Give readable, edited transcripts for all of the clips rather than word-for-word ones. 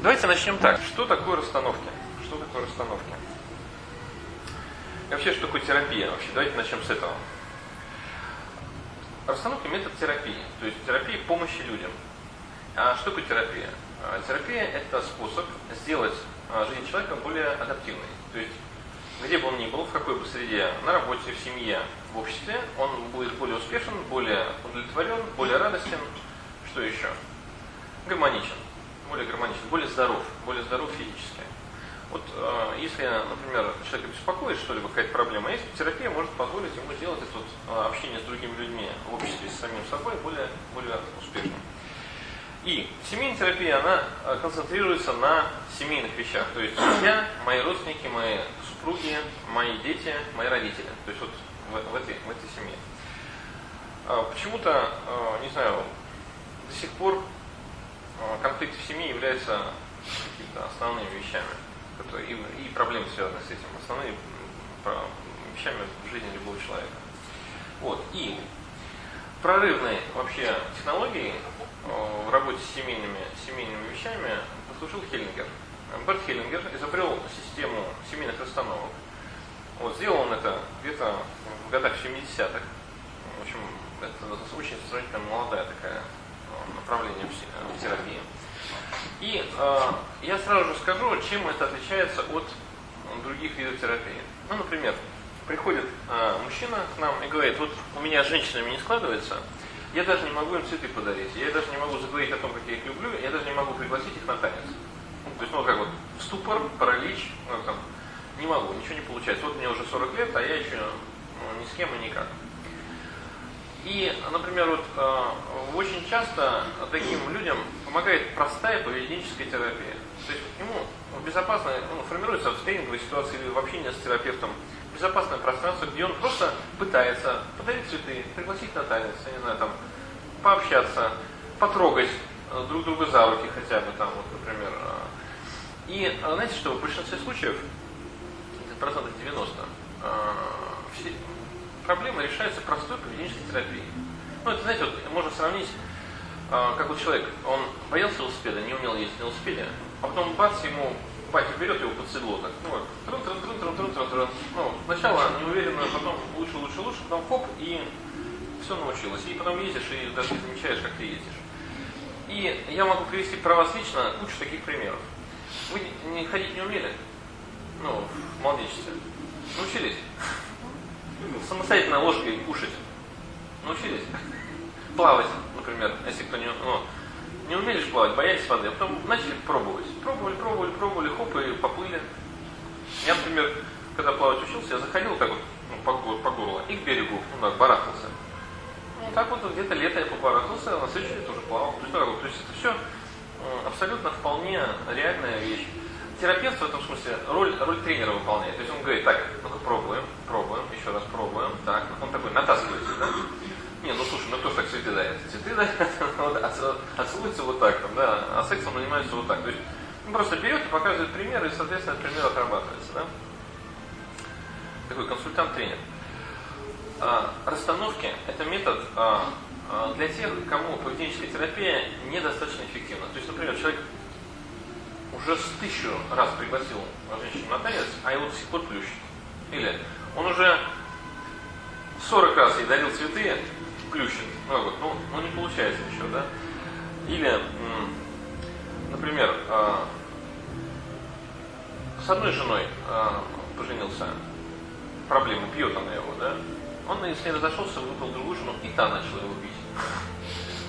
Давайте начнем так. Что такое расстановки? Что такое расстановки? И вообще, что такое терапия? Вообще, давайте начнем с этого. Расстановки – метод терапии, то есть терапия помощи людям. А что такое терапия? Терапия – это способ сделать жизнь человека более адаптивной. То есть, где бы он ни был, в какой бы среде, на работе, в семье, в обществе, он будет более успешен, более удовлетворен, более радостен. Что еще? Гармоничен. Более здоров физически. Вот если, например, человека беспокоит что-либо, какая-то проблема есть, терапия может позволить ему сделать это вот, общение с другими людьми в обществе с самим собой более успешным. И семейная терапия, она концентрируется на семейных вещах. То есть я, мои родственники, мои супруги, мои дети, мои родители. То есть вот в этой семье. Почему-то, не знаю, до сих пор конфликты в семье являются какими-то основными вещами. И проблемы, связанные с этим, основными вещами в жизни любого человека. Вот. И прорывной вообще технологией в работе с семейными вещами послужил Хеллингер. Берт Хеллингер изобрел систему семейных расстановок. Вот. Сделал он это где-то в годах 70-х. В общем, это очень сравнительно молодое такое направление в терапии. И я сразу же скажу, чем это отличается от других видов терапии. Ну, например, приходит мужчина к нам и говорит: вот у меня с женщинами не складывается, я даже не могу им цветы подарить, я даже не могу заговорить о том, как я их люблю, я даже не могу пригласить их на танец. То есть, как вот ступор, паралич, не могу, ничего не получается. Вот мне уже 40 лет, а я еще ни с кем и никак. И, например, вот очень часто таким людям помогает простая поведенческая терапия. То есть ему безопасно формируется в тренинговой ситуации или в общении с терапевтом безопасное пространство, где он просто пытается подарить цветы, пригласить на танец, я не знаю, там, пообщаться, потрогать друг друга за руки хотя бы там, вот, например. И знаете что, в большинстве случаев, процентов 90, все проблемы решаются простой поведенческой терапией. Ну, это, знаете, вот, можно сравнить, как вот человек, он боялся велосипеда, не умел ездить на велосипеде, а потом бац, ему батя берет его под седло, так, трун-трун-трун-трун-трун-трун-трун. Ну, сначала неуверенно, потом лучше, потом хоп, и все научилось. И потом ездишь, и даже не замечаешь, как ты ездишь. И я могу привести про вас лично кучу таких примеров. Вы ходить не умели? Ну, в младенчестве. Научились? Самостоятельно ложкой кушать. Научились? Плавать, например, если кто не умели же плавать, боялись воды, а потом начали пробовать. Пробовали, хоп, и поплыли. Я, например, когда плавать учился, я заходил так вот, по горло и к берегу, барахтался. Ну, так вот где-то лето я побарахтался, а на следующий день тоже плавал. То есть это все абсолютно вполне реальная вещь. Терапевт в этом смысле роль тренера выполняет. То есть он говорит: так, ну-ка пробуем, еще раз пробуем. Так, он такой натаскивается, да? Не, ну слушай, кто ж так цветы дает? Цветы дает, а целуется вот так, да, а сексом занимается вот так. То есть он просто берет и показывает пример, и, соответственно, этот пример отрабатывается, да? Такой консультант-тренер. Расстановки – это метод для тех, кому поведенческая терапия недостаточно эффективна. То есть, например, человек уже 1000 раз пригласил женщину на танец, а его до сих пор плющит. Или он уже 40 раз ей дарил цветы, плющит. Ну, не получается еще, да? Или, например, с одной женой поженился, проблема, пьет она его, да? Он с ней разошелся, выпил другую жену, и та начала его бить.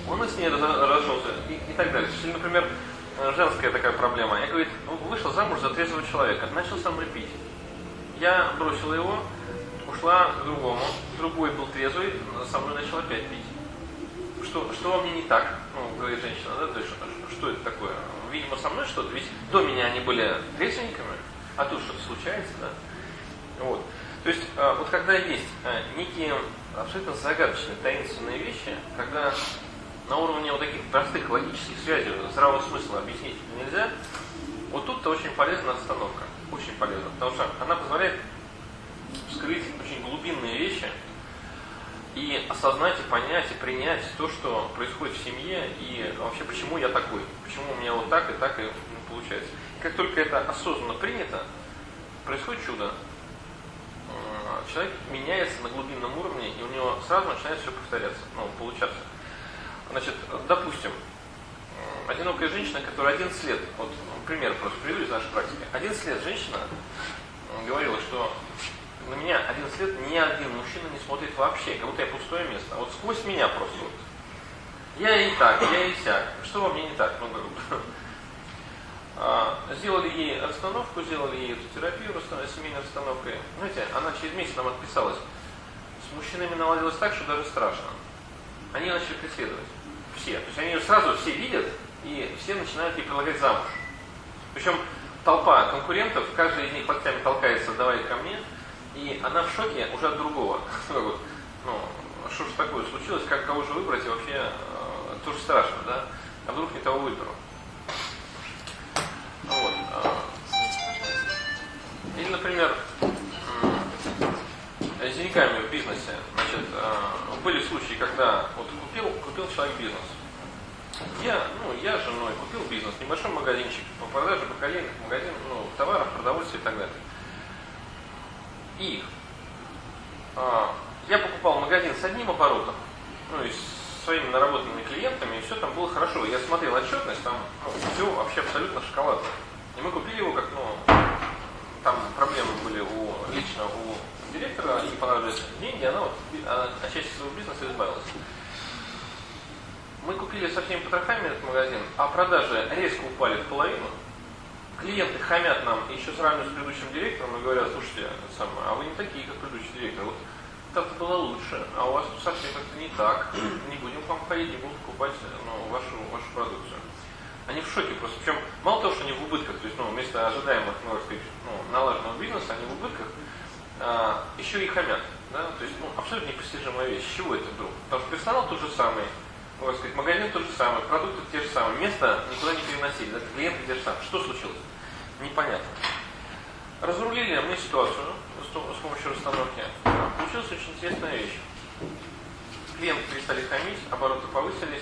Он с ней разошелся, и так далее. Или, например, женская такая проблема. Я, говорит, вышла замуж за трезвого человека, начал со мной пить. Я бросила его, ушла к другому, другой был трезвый, со мной начал опять пить. Что во мне не так, говорит женщина, да, то есть что это такое? Видимо, со мной что-то, ведь до меня они были трезвенниками, а тут что-то случается, да? Вот. То есть, вот когда есть некие абсолютно загадочные, таинственные вещи, когда на уровне вот таких простых логических связей, здравого смысла объяснить нельзя, вот тут-то очень полезна расстановка. Очень полезна, потому что она позволяет вскрыть очень глубинные вещи и осознать, и понять, и принять то, что происходит в семье, и вообще, почему я такой, почему у меня вот так, и получается. И как только это осознанно принято, происходит чудо. Человек меняется на глубинном уровне, и у него сразу начинает все повторяться, получаться. Значит, допустим, одинокая женщина, которая 11 лет, вот пример просто приведу из нашей практики. 11 лет женщина говорила, что на меня 11 лет ни один мужчина не смотрит вообще, как будто я пустое место. А вот сквозь меня просто вот. Я и так, я и сяк. Что во мне не так? Сделали ей расстановку, сделали ей эту терапию семейной расстановкой. Знаете, она через месяц нам отписалась. С мужчинами наладилось так, что даже страшно. Они начали преследовать. Все. То есть они ее сразу все видят, и все начинают ей предлагать замуж. Причем толпа конкурентов, каждый из них локтями толкается, давай ко мне, и она в шоке уже от другого. Что же такое случилось, кого же выбрать, и вообще тоже страшно, да? А вдруг не того выберу. Вот. Или, например, с деньгами в бизнесе. Значит, были случаи, когда вот купил человек бизнес. Я с женой купил бизнес, небольшой магазинчик по продаже бакалейных магазинов, товаров, продовольствия и так далее. И я покупал магазин с одним оборотом, и с своими наработанными клиентами, и все там было хорошо. Я смотрел отчетность, там все вообще абсолютно шоколадно. И мы купили его, там проблемы были лично у директора, ей понадобились деньги, она от части своего бизнеса избавилась. Мы купили со всеми потрохами этот магазин, а продажи резко упали в половину. Клиенты хамят нам и еще сравнивают с предыдущим директором и говорят: слушайте, а вы не такие, как предыдущий директор. Вот это было лучше, а у вас совсем как-то не так. Не будем к вам ходить, не будем покупать вашу продукцию. Они в шоке просто. Причем мало того, что они в убытках, то есть вместо ожидаемых, налаженного бизнеса, они в убытках, еще и хамят. Да? То есть абсолютно непостижимая вещь. С чего это вдруг? Потому что персонал тот же самый, магазин тот же самый, продукты те же самые, место никуда не переносили, да? Клиенты те же самые. Что случилось? Непонятно. Разрулили мы ситуацию с помощью расстановки. Получилась очень интересная вещь. Клиенты перестали хамить, обороты повысились.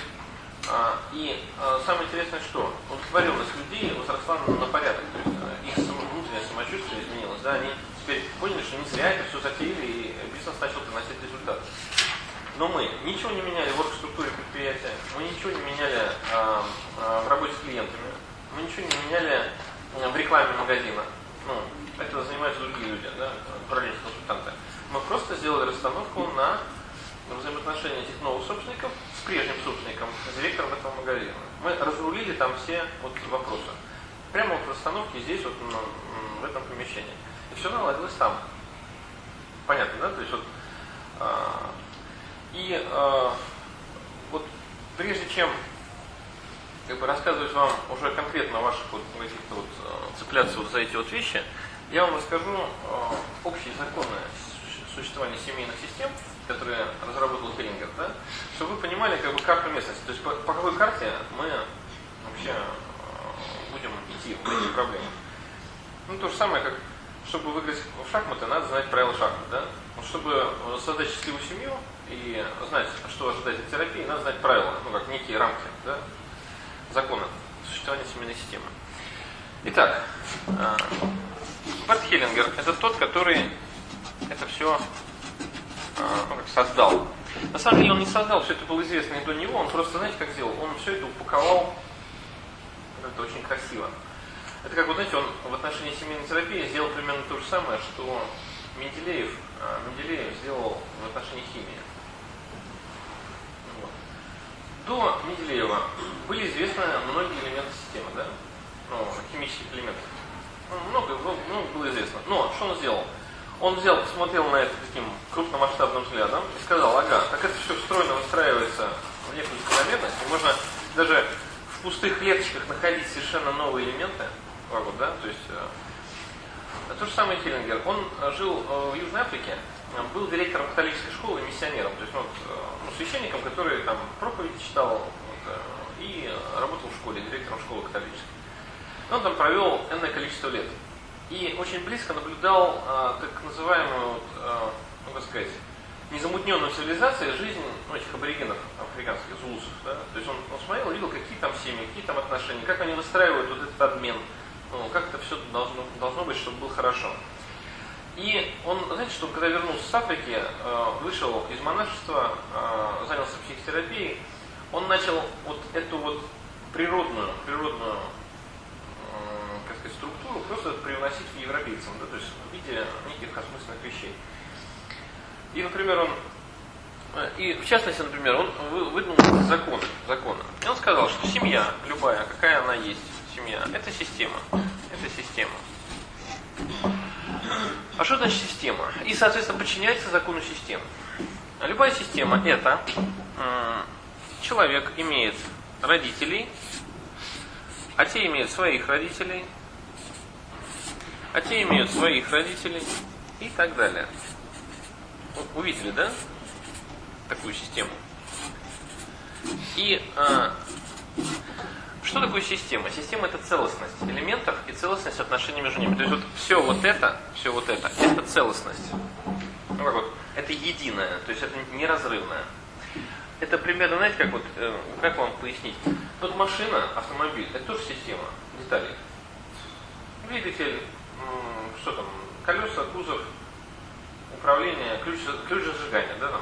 И самое интересное, что удовлетворенность людей возросла на порядок. То есть их внутреннее самочувствие изменилось. Да? Они теперь поняли, что не зря это все затеяли, и бизнес начал приносить результат. Но мы ничего не меняли в оргструктуре предприятия, мы ничего не меняли в работе с клиентами, мы ничего не меняли в рекламе магазина. Это занимаются другие люди, да, управленческие консультанты. Мы просто сделали расстановку на взаимоотношения этих новых собственников с прежним собственником, с директором этого магазина. Мы разрулили там все вопросы. Прямо в расстановке здесь, в этом помещении. И все наладилось там. Понятно, да? То есть прежде чем рассказывать вам уже конкретно о ваших каких-то цепляться за эти вещи, я вам расскажу общие законы существования семейных систем, которые разработал Хеллингер, да, чтобы вы понимали карту местности. То есть по какой карте мы вообще будем идти в эти проблемы. То же самое, как чтобы выиграть в шахматы, надо знать правила шахмат. Да? Чтобы создать счастливую семью и знать, что ожидать от терапии, надо знать правила, как некие рамки, да? Законы существования семейной системы. Итак, Берт Хеллингер – это тот, который это все создал. На самом деле он не создал, все это было известно и до него, он просто, знаете, как сделал? Он все это упаковал как-то очень красиво. Это как, знаете, он в отношении семейной терапии сделал примерно то же самое, что Менделеев сделал в отношении химии. До Менделеева были известны многие элементы системы, да? Химических элементов. Много было известно. Но что он сделал? Он посмотрел на это таким крупномасштабным взглядом и сказал: ага, как это все стройно выстраивается в некую закономерность, и можно даже в пустых клеточках находить совершенно новые элементы. Да? То есть то же самое Хеллингер. Он жил в Южной Африке, был директором католической школы, миссионером, то есть священником, который там проповеди читал и работал в школе, директором школы католической. Он там провел энное количество лет. И очень близко наблюдал так называемую, незамутненную цивилизацией жизнь этих аборигенов африканских, зулусов. Да? То есть он смотрел, видел, какие там семьи, какие там отношения, как они выстраивают вот этот обмен, как это все должно быть, чтобы было хорошо. И он, знаете, что когда вернулся с Африки, вышел из монашества, занялся психотерапией, он начал вот эту вот природную как сказать, структуру просто привносить в европейцам, да, то есть в виде неких осмысленных вещей. И, например, в частности, например, он выдвинул законы. И он сказал, что семья, любая, какая она есть, семья, это система. А что значит система? И, соответственно, подчиняется закону системы. Любая система – это человек имеет родителей, а те имеют своих родителей, а те имеют своих родителей и так далее. Увидели, да? Такую систему. И что такое система? Система – это целостность элементов и целостность отношений между ними. То есть вот все вот это целостность. Ну, как вот, это единое, то есть это неразрывное. Это примерно, знаете, как вот, как вам пояснить? Вот машина, автомобиль, это тоже система деталей. Двигатель, что там, колеса, кузов, управление, ключ зажигания, да, там.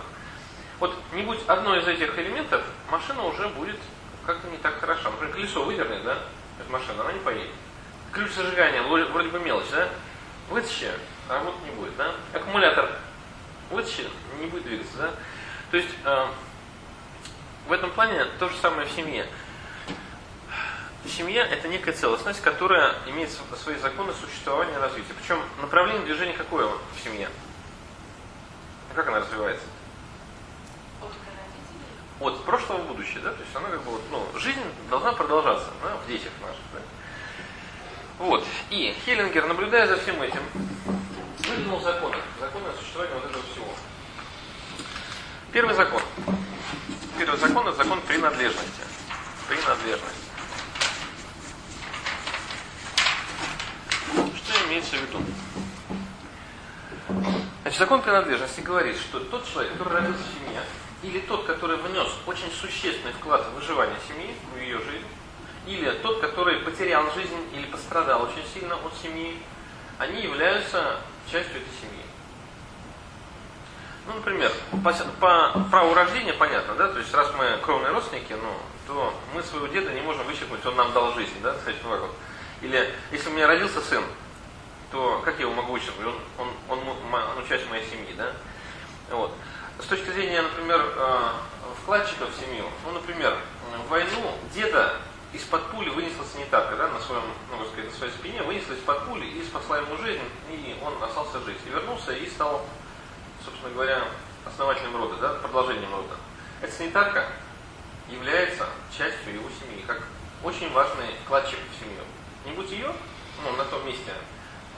Вот не будь одно из этих элементов, машина уже будет как-то не так хороша. Например, колесо вывернет, да, эта машина, она не поедет. Ключ зажигания, вроде бы мелочь, да, вытащи, а работы не будет, да. Аккумулятор вытащи, не будет двигаться, да. То есть в этом плане то же самое в семье. Семья – это некая целостность, которая имеет свои законы существования и развития. Причем направление движения какое в семье? Как она развивается? От прошлого в будущее, да? То есть она как бы жизнь должна продолжаться, да, в детях наших. Да? Вот. И Хеллингер, наблюдая за всем этим, выдвинул законы существования вот этого всего. Первый закон – это закон принадлежности. Что имеется в виду? Значит, закон принадлежности говорит, что тот человек, который родился в семье, или тот, который внес очень существенный вклад в выживание семьи, в ее жизнь, или тот, который потерял жизнь или пострадал очень сильно от семьи, они являются частью этой семьи. Ну, например, по праву рождения понятно, да, то есть раз мы кровные родственники, то мы своего деда не можем вычеркнуть, он нам дал жизнь, да, сказать, вот. Или если у меня родился сын, то как я его могу вычеркнуть? Он часть моей семьи, да? Вот. С точки зрения, например, вкладчиков в семью, например, в войну деда из-под пули вынесла санитарка, да, на своей спине, вынесла из-под пули и спасла ему жизнь, и он остался жить. И вернулся и стал, собственно говоря, основателем рода, да, продолжением рода. Эта санитарка является частью его семьи, как очень важный вкладчик в семью. Не будь ее, на том месте,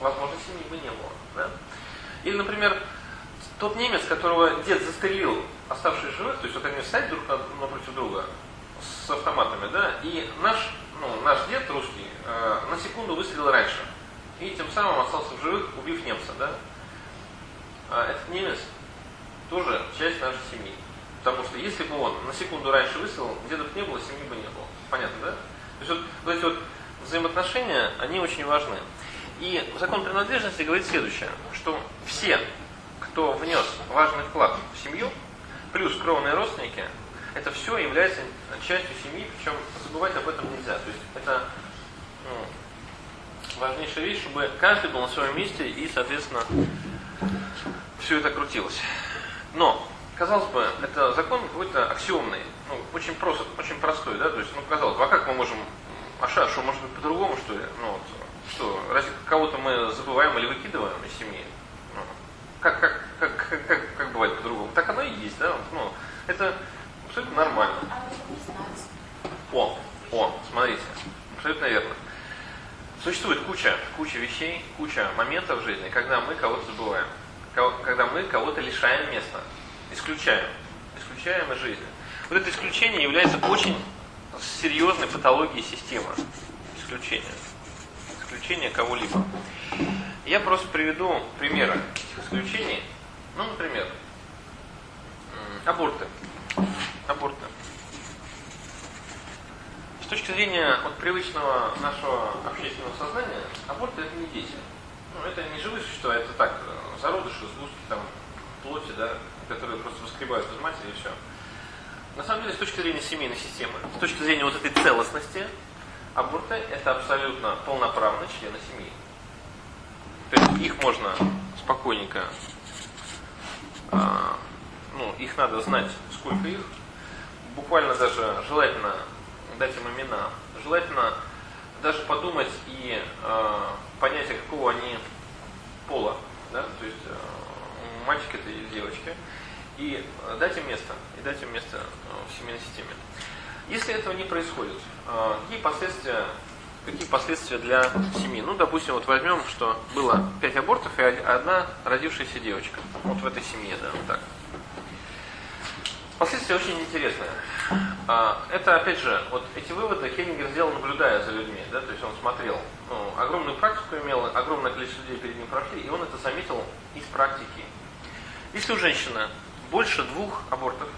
возможно, семьи бы не было. Да? Или, например, тот немец, которого дед застрелил, оставшись живых, то есть вот они стоят друг напротив друга с автоматами, да, и наш дед русский на секунду выстрелил раньше. И тем самым остался в живых, убив немца, да. А этот немец тоже часть нашей семьи. Потому что если бы он на секунду раньше выстрелил, деда бы не было, семьи бы не было. Понятно, да? То есть вот эти вот взаимоотношения, они очень важны. И закон принадлежности говорит следующее, что все, кто внес важный вклад в семью, плюс кровные родственники, это все является частью семьи, причем забывать об этом нельзя. То есть это важнейшая вещь, чтобы каждый был на своем месте и, соответственно, все это крутилось. Но, казалось бы, это закон какой-то аксиомный, очень простой, да, то есть, казалось бы, а как мы можем, что, может быть, по-другому, что ли? Что, разве кого-то мы забываем или выкидываем из семьи? Как бывает по-другому? Так оно и есть, да? Это абсолютно нормально. Смотрите, абсолютно верно. Существует куча вещей, куча моментов в жизни, когда мы кого-то забываем, когда мы кого-то лишаем места, исключаем из жизни. Вот это исключение является очень серьезной патологией системы. Исключение кого-либо. Я просто приведу примеры этих исключений. Например, Аборты. Аборты. С точки зрения вот, привычного нашего общественного сознания, аборты это не дети. Ну, это не живые существа, это так, зародыши, сгустки там, плоти, да, которые просто воскребают из матери и все. На самом деле, с точки зрения семейной системы, с точки зрения вот этой целостности, аборты это абсолютно полноправные члены семьи. То есть их можно спокойненько, их надо знать, сколько их, буквально даже желательно дать им имена, желательно даже подумать и понять, какого они пола, да? То есть мальчик это или девочка, и дать им место в семейной системе. Если этого не происходит, какие последствия для семьи? Ну, допустим, вот возьмем, что было 5 абортов и одна родившаяся девочка. Вот в этой семье, да, вот так. Последствия очень интересные. Это, опять же, вот эти выводы Хеллингер сделал, наблюдая за людьми, да, то есть он смотрел, огромную практику имел, огромное количество людей перед ним прошли, и он это заметил из практики. Если у женщины больше двух абортов,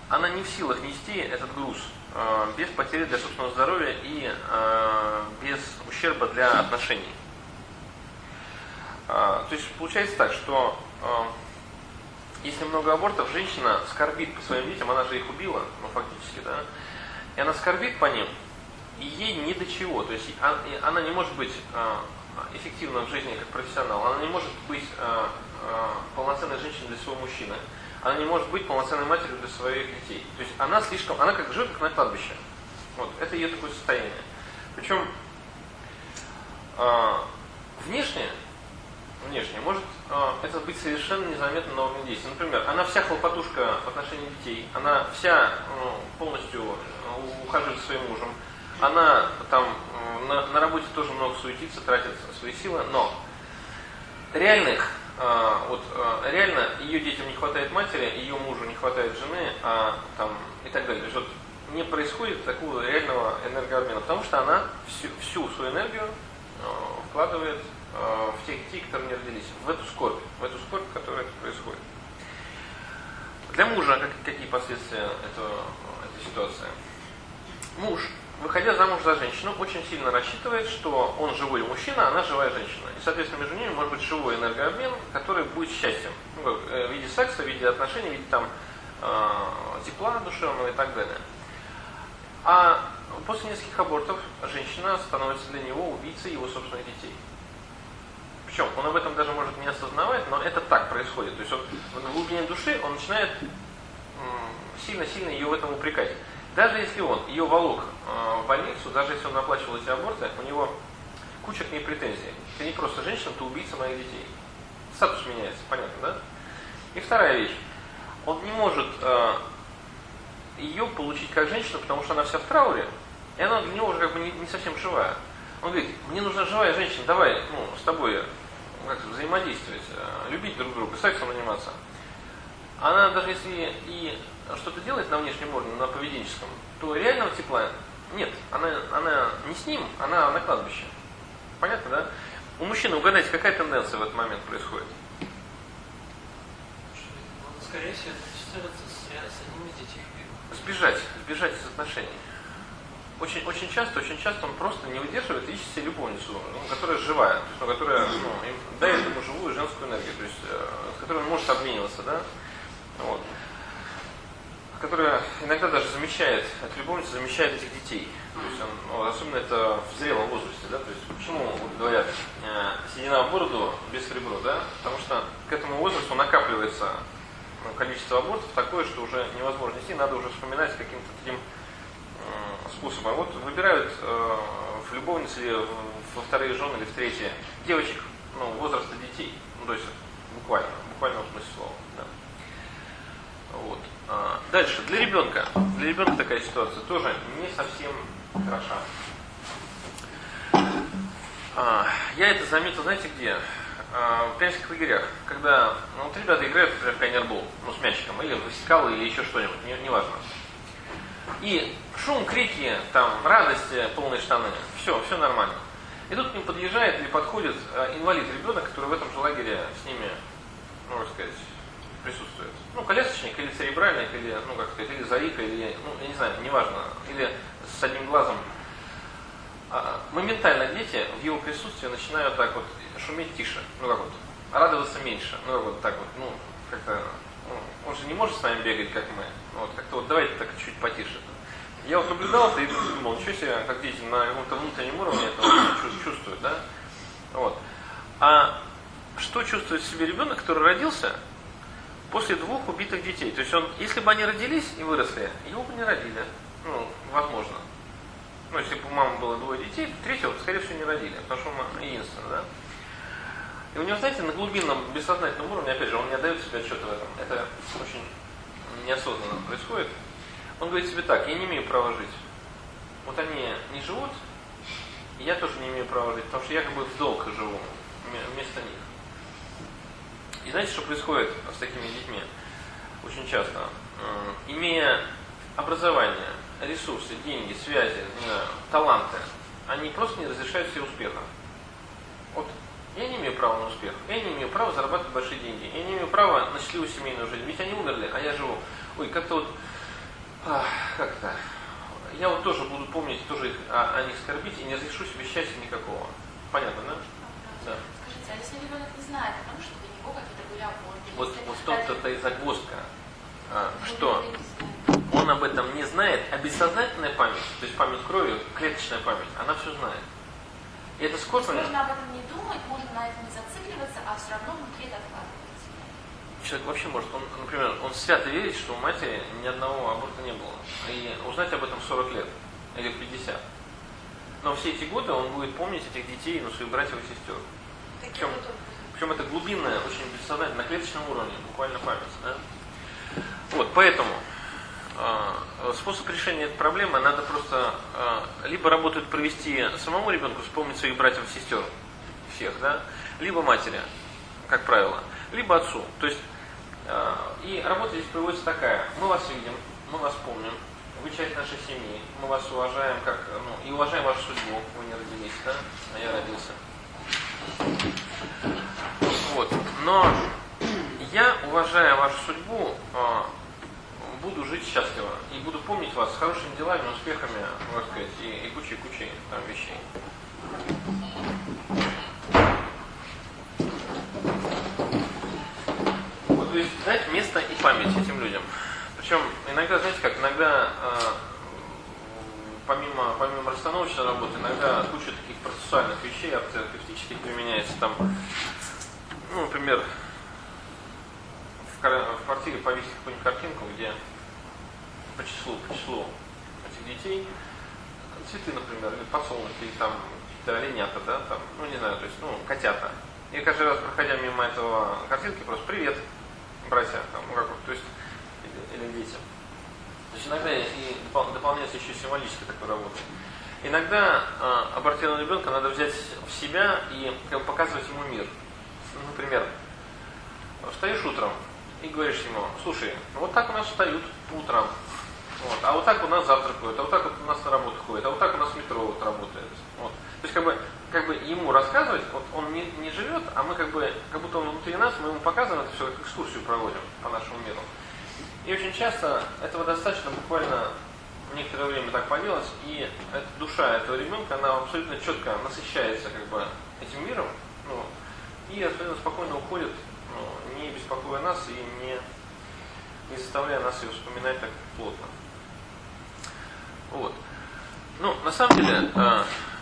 она не в силах нести этот груз без потери для собственного здоровья и без ущерба для отношений. То есть получается так, что если много абортов, женщина скорбит по своим детям, она же их убила, фактически, да, и она скорбит по ним, и ей ни до чего, то есть она не может быть эффективна в жизни как профессионал, она не может быть полноценной женщиной для своего мужчины, она не может быть полноценной матерью для своих детей. То есть она как живет как на кладбище. Вот, это ее такое состояние. Причем внешне может это быть совершенно незаметно на уровне действия. Например, она вся хлопотушка в отношении детей, она вся полностью ухаживает за своим мужем, она там на работе тоже много суетится, тратит свои силы, но реально ее детям не хватает матери, ее мужу не хватает жены, и так далее. Вот не происходит такого реального энергообмена, потому что она всю свою энергию вкладывает в тех детей, которые не родились, в эту скорбь, в которой это происходит. Для мужа какие последствия этой ситуации? Муж, выходя замуж за женщину, очень сильно рассчитывает, что он живой мужчина, а она живая женщина. И, соответственно, между ними может быть живой энергообмен, который будет счастьем. В виде секса, в виде отношений, в виде тепла душевного и так далее. А после нескольких абортов женщина становится для него убийцей его собственных детей. Причем он об этом даже может не осознавать, но это так происходит. То есть он в глубине души он начинает сильно-сильно ее в этом упрекать. Даже если он ее волок в больницу, даже если он оплачивал эти аборты, у него куча к ней претензий. Ты не просто женщина, ты убийца моих детей. Статус меняется, понятно, да? И вторая вещь. Он не может ее получить как женщину, потому что она вся в трауре, и она для него уже как бы не совсем живая. Он говорит, мне нужна живая женщина, давай с тобой взаимодействовать, любить друг друга, сексом заниматься. Она даже если и что-то делает на внешнем уровне, на поведенческом, то реального тепла нет. Она не с ним, она на кладбище. Понятно, да? У мужчины, угадайте, какая тенденция в этот момент происходит? Скорее всего, это с одним из детей. Сбежать из отношений. Очень часто он просто не выдерживает и ищет себе любовницу, которая живая, которая дает ему живую женскую энергию, то есть с которой он может обмениваться, да? Вот. Которая иногда даже замещает, эта любовница замещает этих детей. То есть особенно это в зрелом возрасте, да? То есть почему говорят седина в бороду без ребро, да? Потому что к этому возрасту накапливается количество абортов такое, что уже невозможно нести, надо уже вспоминать каким-то таким способом. Вот выбирают в любовнице или во вторые жены или в третьи девочек возраста детей. То есть буквально в смысле слова. Да. Вот. Дальше, для ребенка такая ситуация тоже не совсем хороша. Я это заметил, знаете где? В пионерских лагерях, когда ребята играют, например, в пионербол, с мячиком, или в васикалы, или еще что-нибудь, неважно. И шум, крики, радость, полные штаны, все нормально. И тут к ним подъезжает или подходит инвалид ребенок, который в этом же лагере с ними, можно сказать, присутствует. Ну, колясочник, или церебральник, или, ну, как сказать, или заика, или, ну, я не знаю, неважно, или с одним глазом. Моментально дети в его присутствии начинают так вот шуметь тише, ну, как вот, радоваться меньше, ну, как вот так вот, ну, как-то, ну, он же не может с нами бегать, как мы, вот, как-то вот давайте так чуть потише. Я вот наблюдал это и думал, ничего себе, как дети на каком-то внутреннем уровне это чувствуют, да? Вот. А что чувствует в себе ребенок, который родился после 2 убитых детей? То есть он, если бы они родились и выросли, его бы не родили. Ну, возможно. Ну, если бы у мамы было 2 детей, то 3-го, скорее всего, не родили, потому что он единственный, да? И у него, знаете, на глубинном, бессознательном уровне, опять же, он не отдает себе отчет в этом. Это очень неосознанно происходит. Он говорит себе так: я не имею права жить. Вот они не живут, и я тоже не имею права жить, потому что я как бы в долг живу вместо них. И знаете, что происходит с такими детьми? Очень часто. Имея образование, ресурсы, деньги, связи, не знаю, таланты, они просто не разрешают себе успеха. Вот я не имею права на успех, я не имею права зарабатывать большие деньги, я не имею права на счастливую семейную жизнь, ведь они умерли, а я живу. Ой, как-то вот, как-то, я вот тоже буду помнить, тоже о них скорбить и не разрешу себе счастья никакого. Понятно, да? Да. Скажите, а если ребенок не знает о том, что до него какие-то были аборты? Вот в том-то и загвоздка, что он об этом не знает, а бессознательная память, то есть память крови, клеточная память, она все знает. И это сколько... Можно об этом не думать, можно на этом не зацикливаться, а все равно внутри это откладывается. Человек вообще может, он, например, он свято верит, что у матери ни одного аборта не было. И узнать об этом 40 лет или 50. Но все эти годы он будет помнить этих детей, ну, своих братьев и сестер. Причем это глубинная, очень бессознательная, на клеточном уровне, буквально память. Да? Вот, поэтому способ решения этой проблемы надо просто либо работать провести самому ребенку, вспомнить своих братьев и сестер, всех, да, либо матери, как правило, либо отцу. То есть, и работа здесь проводится такая: мы вас видим, мы вас помним, вы часть нашей семьи, мы вас уважаем, как, ну, и уважаем вашу судьбу, вы не родились, да, а я родился. Вот. Но я, уважая вашу судьбу, буду жить счастливо и буду помнить вас с хорошими делами, успехами, можно сказать, и кучей там вещей. Вот, то есть дать место и память этим людям. Причем иногда, знаете как, иногда помимо расстановочной работы, иногда куча таких процессуальных вещей, терапевтических применяется там, ну, например, в квартире повесить какую-нибудь картинку, где по числу этих детей цветы, например, или подсолнухи, или там какие-то оленята, да, там, ну, не знаю, то есть, ну, котята. И каждый раз, проходя мимо этого картинки, просто привет, братья, там, ну, как вот, то есть, или дети. То есть иногда и дополняется еще символически такой работой. Иногда абортированного ребенка надо взять в себя и показывать ему мир. Например, встаешь утром и говоришь ему: слушай, вот так у нас встают по утрам, вот, а вот так у нас завтракают, а вот так вот у нас на работу ходит, а вот так у нас метро вот работает. Вот. То есть как бы ему рассказывать, вот он не живет, а мы как будто он внутри нас, мы ему показываем это все, как экскурсию проводим по нашему миру. И очень часто этого достаточно, буквально некоторое время так повелось, и душа этого ребенка, она абсолютно четко насыщается как бы этим миром, ну, и абсолютно спокойно уходит, ну, не беспокоя нас и не заставляя нас ее вспоминать так плотно. Вот. Ну, на самом деле,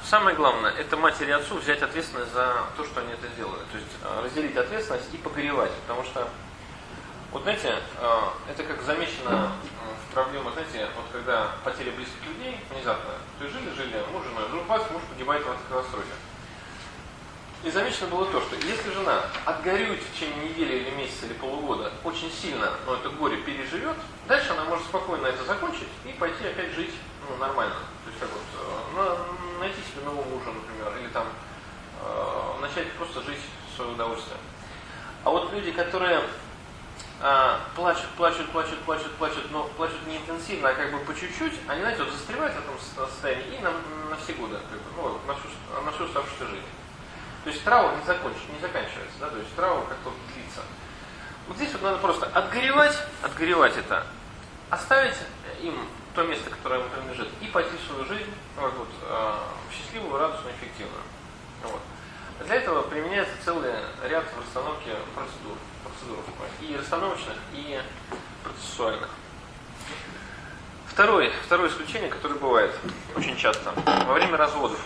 самое главное, это матери и отцу взять ответственность за то, что они это сделали. То есть разделить ответственность и погоревать, потому что, вот знаете, это как замечено в проблемах, знаете, вот когда потеря близких людей внезапно, то есть жили, муж с женой, вдруг муж погибает в автокатастрофе. И замечено было то, что если жена отгорюет в течение недели или месяца или полугода очень сильно, но это горе переживет, дальше она может спокойно это закончить и пойти опять жить, ну, нормально. То есть как вот найти себе нового мужа, например, или там начать просто жить в свое удовольствие. А вот люди, которые плачут, но плачут не интенсивно, а как бы по чуть-чуть, они, знаете, вот застревают в этом состоянии и на все годы, как бы, ну, на всю оставшуюся жизнь. То есть траур не заканчивается, да, то есть траур как-то длится. Вот здесь вот надо просто отгоревать это, оставить им то место, которое ему принадлежит, и пойти в свою жизнь счастливую, радостную, эффективную. Вот. Для этого применяется целый ряд в расстановке процедур и расстановочных, и процессуальных. Второе исключение, которое бывает очень часто, во время развода.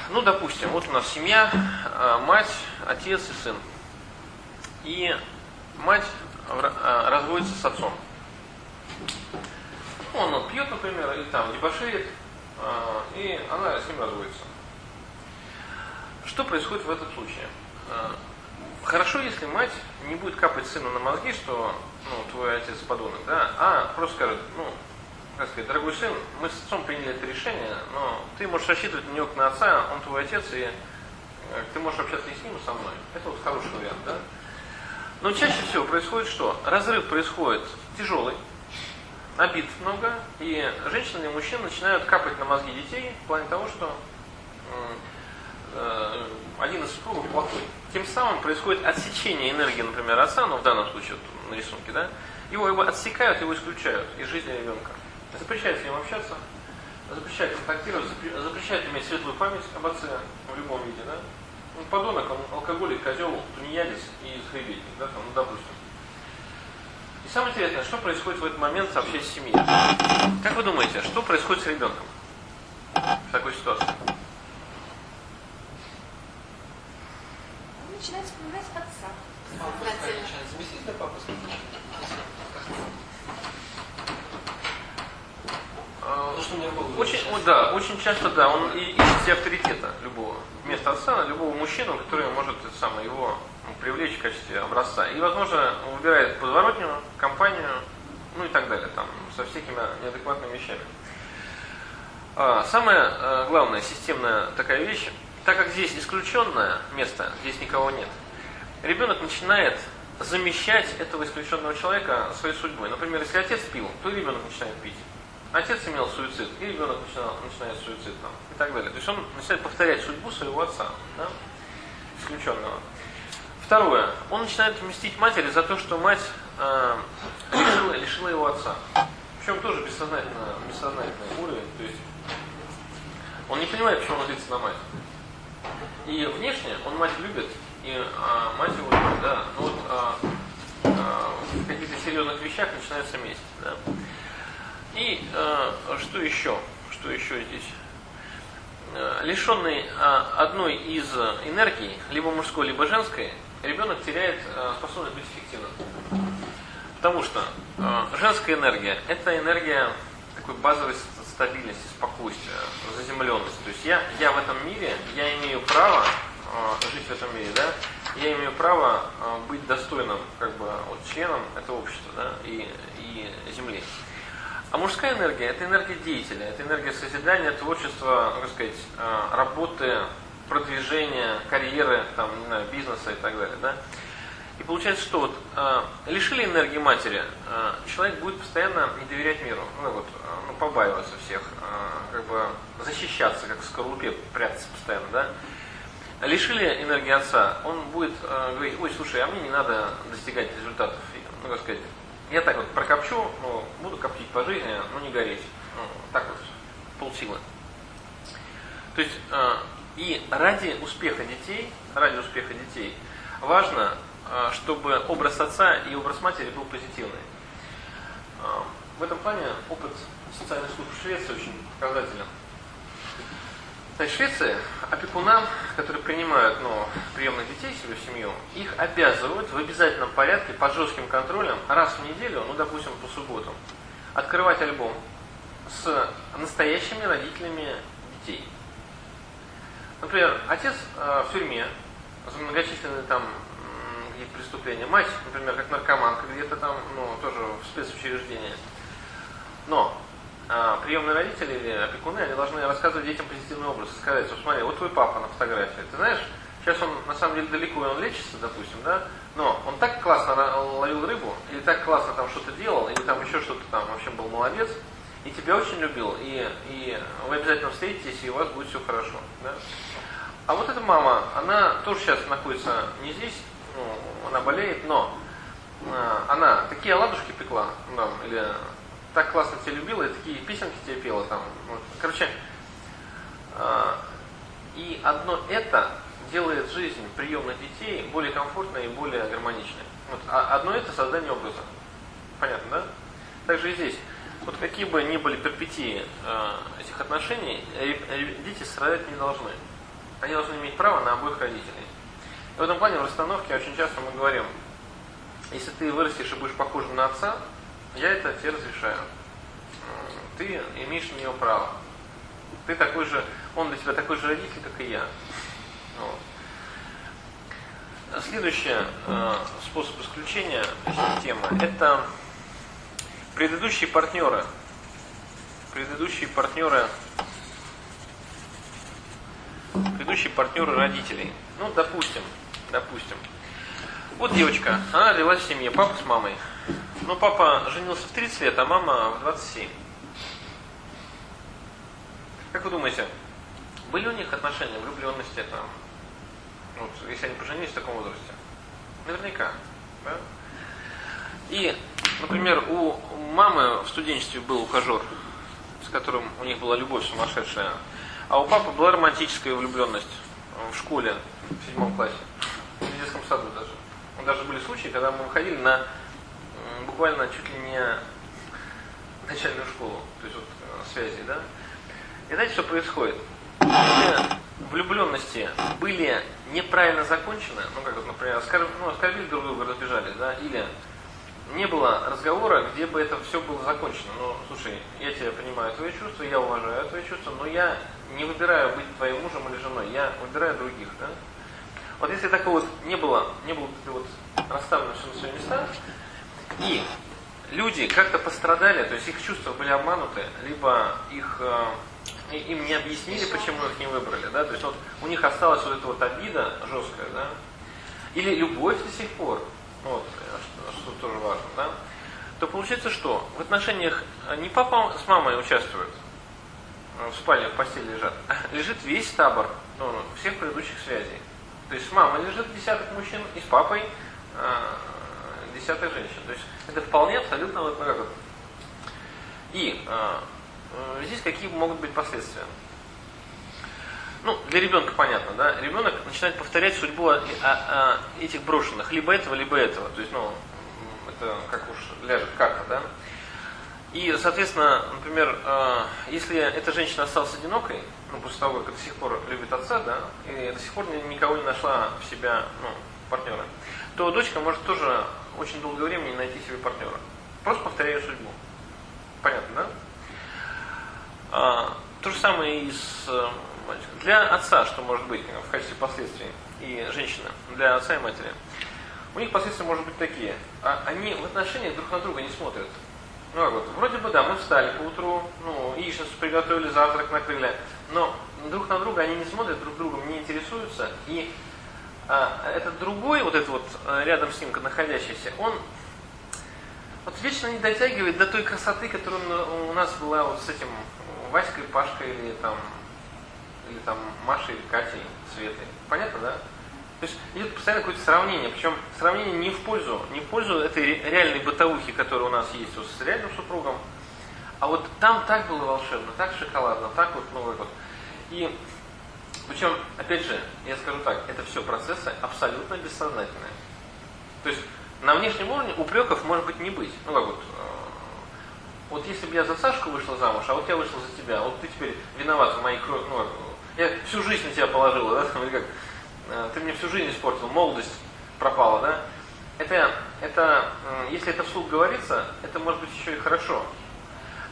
Ну, допустим, вот у нас семья, мать, отец и сын. И мать разводится с отцом. Он пьет, например, или там дебоширит, и она с ним разводится. Что происходит в этом случае? Хорошо, если мать не будет капать сыну на мозги, что твой отец подонок, да, а просто скажет, как сказать, дорогой сын, мы с отцом приняли это решение, но ты можешь рассчитывать на него как на отца, он твой отец, и ты можешь общаться и с ним, и со мной. Это вот хороший вариант, да? Но чаще всего происходит что? Разрыв происходит тяжелый, обид много, и женщины и мужчины начинают капать на мозги детей в плане того, что один из супругов плохой. Тем самым происходит отсечение энергии, например, отца, в данном случае вот, на рисунке, да, его отсекают, его исключают из жизни ребенка. Запрещают с ним общаться, запрещают контактировать, запрещают иметь светлую память об отце в любом виде, да. Он подонок, он алкоголик, козел, тунеядец и захребетник, да, там, допустим. И самое интересное, что происходит в этот момент вообще с семьей? Как вы думаете, что происходит с ребенком в такой ситуации? Он начинает вспоминать отца. Папа начинает заместить, да, папа? Очень часто, да, он ищет себе авторитета любого, вместо отца, любого мужчину, который может его привлечь в качестве образца. И, возможно, выбирает подворотню, компанию, и так далее, там, со всякими неадекватными вещами. Самая главная системная такая вещь, так как здесь исключенное место, здесь никого нет, ребенок начинает замещать этого исключенного человека своей судьбой. Например, если отец пил, то и ребенок начинает пить. Отец имел суицид, и ребенок начинает суицид там, и так далее. То есть он начинает повторять судьбу своего отца, да, исключенного. Второе. Он начинает мстить матери за то, что мать лишила его отца. Причем тоже бессознательный уровень. То есть он не понимает, почему он злится на мать. И внешне он мать любит, и мать его любит, да. Но в каких-то серьезных вещах начинается месть, да. И что еще здесь? Лишенный одной из энергий, либо мужской, либо женской, ребенок теряет способность быть эффективным. Потому что женская энергия – это энергия такой базовой стабильности, спокойствия, заземленности. То есть я в этом мире, я имею право жить в этом мире, да? Я имею право быть достойным членом этого общества, да? и Земли. А мужская энергия – это энергия деятеля, это энергия созидания, творчества, работы, продвижения, карьеры, бизнеса и так далее. Да? И получается, что лишили энергии матери, человек будет постоянно не доверять миру, побаиваться всех, защищаться, как в скорлупе, прятаться постоянно. Да? Лишили энергии отца, он будет говорить: ой, слушай, а мне не надо достигать результатов, я так прокопчу, буду коптить по жизни, но не гореть. Так полсилы. То есть, и ради успеха детей важно, чтобы образ отца и образ матери был позитивный. В этом плане опыт социальных служб в Швеции очень показателен. В Швеции опекунам, которые принимают приемных детей себе в семью, их обязывают в обязательном порядке, под жестким контролем, раз в неделю, допустим, по субботам, открывать альбом с настоящими родителями детей. Например, отец в тюрьме за многочисленные какие-то преступления, мать, например, как наркоманка, где-то тоже в спецучреждении. Но приемные родители или опекуны, они должны рассказывать детям позитивный образ и сказать: вот смотри, вот твой папа на фотографии, ты знаешь, сейчас он на самом деле далеко, и он лечится, допустим, да, но он так классно ловил рыбу, или так классно что-то делал, или еще что-то вообще был молодец, и тебя очень любил, и вы обязательно встретитесь, и у вас будет все хорошо. Да? А вот эта мама, она тоже сейчас находится не здесь, ну, она болеет, но она такие оладушки пекла, там, или так классно тебя любила, и такие песенки тебе пела там. Вот. Короче, и одно это делает жизнь приемных детей более комфортной и более гармоничной. Вот. А одно это создание образа. Понятно, да? Также и здесь. Вот какие бы ни были перипетии этих отношений, дети страдать не должны. Они должны иметь право на обоих родителей. И в этом плане в расстановке очень часто мы говорим, если ты вырастешь и будешь похожим на отца, я это тебе разрешаю. Ты имеешь на него право. Ты такой же, он для тебя такой же родитель, как и я. Вот. Следующий способ исключения этой темы – это предыдущие партнеры. Предыдущие партнеры родителей. Ну, допустим. Вот девочка, она родилась в семье, папа с мамой. Но папа женился в 30 лет, а мама в 27. Как вы думаете, были у них отношения, влюбленности там, вот, если они поженились в таком возрасте? Наверняка, да? И, например, у мамы в студенчестве был ухажер, с которым у них была любовь сумасшедшая, а у папы была романтическая влюбленность в школе, в 7 классе, в детском саду даже. Даже были случаи, когда мы выходили на буквально чуть ли не начальную школу, то есть вот связи, да? И знаете, что происходит? Если влюбленности были неправильно закончены, ну как вот, например, оскорбили друг друга, разбежались, да, или не было разговора, где бы это все было закончено. Ну, слушай, я тебя понимаю, твои чувства, я уважаю твои чувства, но я не выбираю быть твоим мужем или женой, я выбираю других, да? Вот если такого вот не было вот расставлено все на свои места, и люди как-то пострадали, то есть их чувства были обмануты, либо им не объяснили, почему их не выбрали, да, то есть вот у них осталась вот эта вот обида жесткая, да, или любовь до сих пор, вот, что тоже важно, да, то получается что? В отношениях не папа с мамой участвуют, в спальне, в постели лежат, лежит весь табор всех предыдущих связей. То есть с мамой лежит десяток мужчин, и с папой десяток женщин. То есть это вполне абсолютно вот как вот. И здесь какие могут быть последствия? Ну, для ребенка понятно, да? Ребенок начинает повторять судьбу этих брошенных, либо этого, либо этого. То есть, ну, это как уж ляжет карта, да? И, соответственно, например, если эта женщина осталась одинокой, ну, после того, как до сих пор любит отца, да, и до сих пор никого не нашла в себя, ну, партнера, то дочка может тоже очень долгое время не найти себе партнера. Просто повторяя судьбу. Понятно, да? То же самое и с мальчиком. Для отца, что может быть в качестве последствий, и женщины, для отца и матери, у них последствия могут быть такие. Они в отношениях друг на друга не смотрят. Ну вот, вроде бы да, мы встали по утру, ну, яичницу приготовили, завтрак накрыли, но друг на друга они не смотрят, друг другом не интересуются, и этот другой, вот этот вот рядом с ним находящийся, он вот вечно не дотягивает до той красоты, которая у нас была вот с этим Васькой, Пашкой, или там Машей, или Катей, Светой. Понятно, да? То есть идет постоянно какое-то сравнение, причем сравнение не в пользу этой реальной бытовухи, которая у нас есть вот с реальным супругом, а вот там так было волшебно, так шоколадно, так вот, ну вот. И причем, опять же, я скажу так, это все процессы абсолютно бессознательные. То есть на внешнем уровне упреков может быть не быть. Ну как вот если бы я за Сашку вышла замуж, а вот я вышла за тебя, вот ты теперь виноват в моей крови, ну, я всю жизнь на тебя положила, да, или как? Ты мне всю жизнь испортил, молодость пропала, да? Это, если это вслух говорится, это может быть еще и хорошо.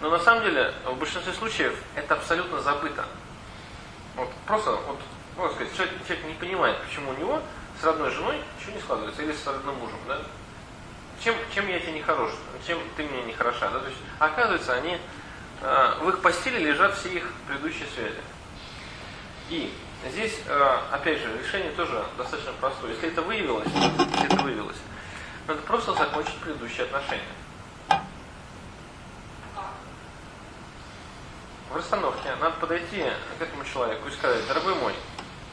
Но на самом деле, в большинстве случаев, это абсолютно забыто. Вот просто, вот, можно сказать, человек не понимает, почему у него с родной женой ничего не складывается, или с родным мужем, да? Чем я тебе не хорош, чем ты мне не хороша, да? То есть, оказывается, они в их постели лежат все их предыдущие связи. И здесь, опять же, решение тоже достаточно простое. Если это выявилось, надо просто закончить предыдущие отношения. В расстановке надо подойти к этому человеку и сказать: дорогой мой,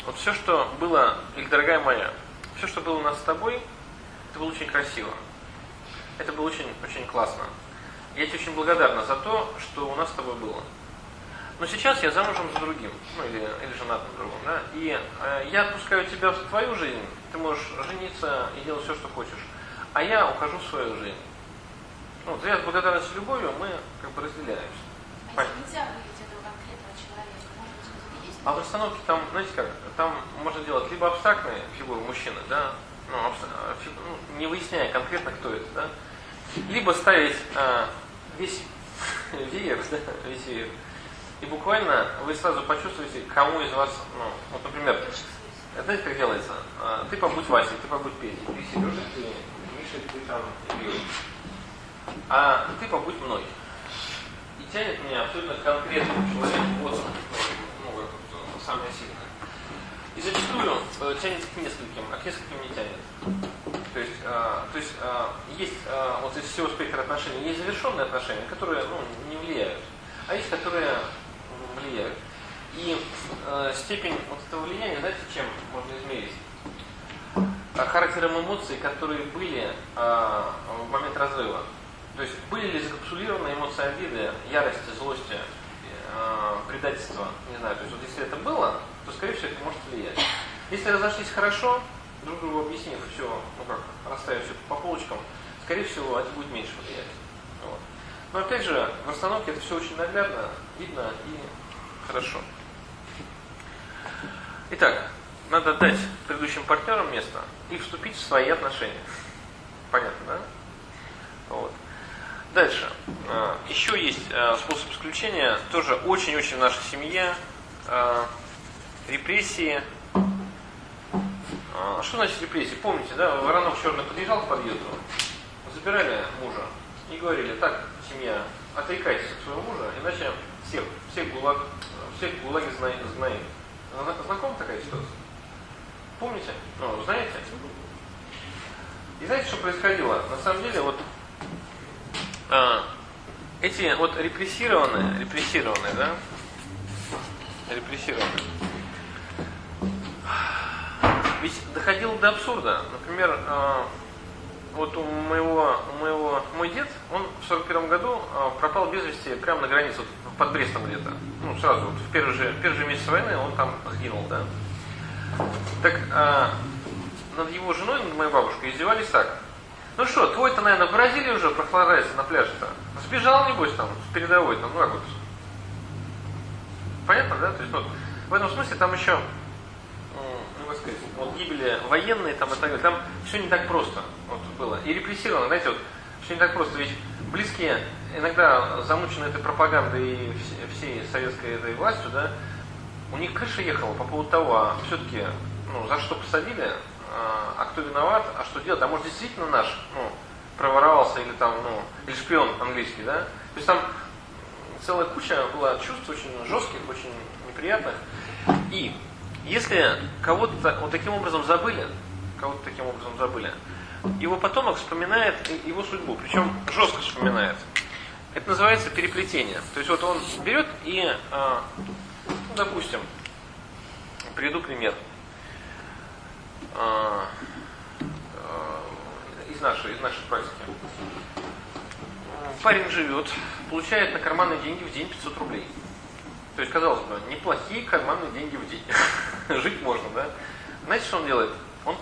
вот все, что было, или дорогая моя, все, что было у нас с тобой, это было очень красиво. Это было очень, очень классно. Я тебе очень благодарна за то, что у нас с тобой было. Но сейчас я замужем за другим, ну или женат на другом, да, и я отпускаю тебя в твою жизнь, ты можешь жениться и делать все, что хочешь, а я ухожу в свою жизнь. Ну, я с благодарностью и любовью мы как бы разделяемся. А если нельзя выявить этого конкретного человека, может быть, кто-то есть? А в расстановке там, знаете как, там можно делать либо абстрактные фигуры мужчины, да, ну, не выясняя конкретно, кто это, да, либо ставить весь веер, да, весь веер. И буквально вы сразу почувствуете, кому из вас, ну, вот, например, знаете, как делается? Ты побудь Васей, ты побудь Петей, ты Сережа, ты Миша, ты там Юрий. А ты побудь мной. И тянет меня абсолютно конкретный человек, вот он, самое сильное. И зачастую тянет к нескольким, а к нескольким не тянет. То есть есть вот из всего спектра отношений, есть завершенные отношения, которые не влияют, а есть, которые влияют. И степень вот этого влияния, знаете, чем можно измерить? Характером эмоций, которые были в момент разрыва. То есть были ли закапсулированы эмоции обиды, ярости, злости, предательства, не знаю. То есть вот если это было, то скорее всего это может влиять. Если разошлись хорошо, друг другу объяснив все, расставив все по полочкам, скорее всего это будет меньше влиять. Вот. Но опять же, в расстановке это все очень наглядно, видно и хорошо. Итак, надо дать предыдущим партнерам место и вступить в свои отношения. Понятно, да? Вот. Дальше. Еще есть способ исключения, тоже очень-очень в нашей семье. Репрессии. Что значит репрессии? Помните, да? Воронок черный подъезжал к подъезду, забирали мужа и говорили: так, семья, отрекайтесь от своего мужа, иначе всех гулаги знаем. Знакома такая ситуация? Помните? Ну, знаете? И знаете, что происходило? На самом деле, вот эти вот репрессированные, да? Репрессированные. Ведь доходило до абсурда. Например, вот мой дед, он в 41 году пропал без вести прямо на границе, вот, под Брестом где-то. Ну, сразу, вот, в первый же месяц войны он там сгинул, да. Так, над его женой, над моей бабушкой, издевались так. Ну что, твой-то, наверное, в Бразилии уже прохлаждается на пляже-то. Сбежал, небось, там, с передовой, там, ну как вот. Понятно, да? То есть, вот, в этом смысле там еще, сказать, вот гибели военные там и так далее, там все не так просто вот, было. И репрессировано, знаете, вот, все не так просто. Ведь близкие, иногда замучены этой пропагандой и всей советской этой властью, да, у них крыша ехала по поводу того, все-таки, за что посадили, а кто виноват, а что делать, а может действительно наш, проворовался или там, или шпион английский, да. То есть там целая куча была чувств очень жестких, очень неприятных. И если кого-то вот таким образом забыли, его потомок вспоминает его судьбу, причем жестко вспоминает. Это называется переплетение. То есть вот он берет и, допустим, приведу пример из нашей практики. Парень живет, получает на карманные деньги в день 500 рублей. То есть, казалось бы, неплохие карманные деньги в день. Жить можно, да? Знаете, что он делает? Он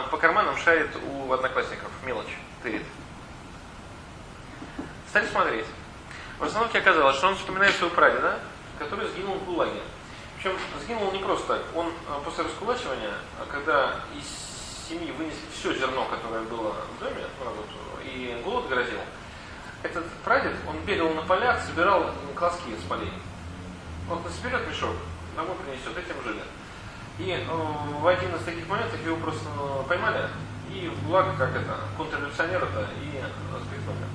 по карманам шарит у одноклассников, мелочь тырит. Стали смотреть. В расстановке оказалось, что он вспоминает своего прадеда, который сгинул в ГУЛАГе. Причем сгинул не просто так. Он после раскулачивания, когда из семьи вынесли все зерно, которое было в доме, и голод грозил, этот прадед, он бегал на полях, собирал колоски с полей. Он соберет мешок, домой принесет, этим жили. И в один из таких моментов его просто поймали, и в ГУЛАГ, как контрреволюционера-то, и запихнули.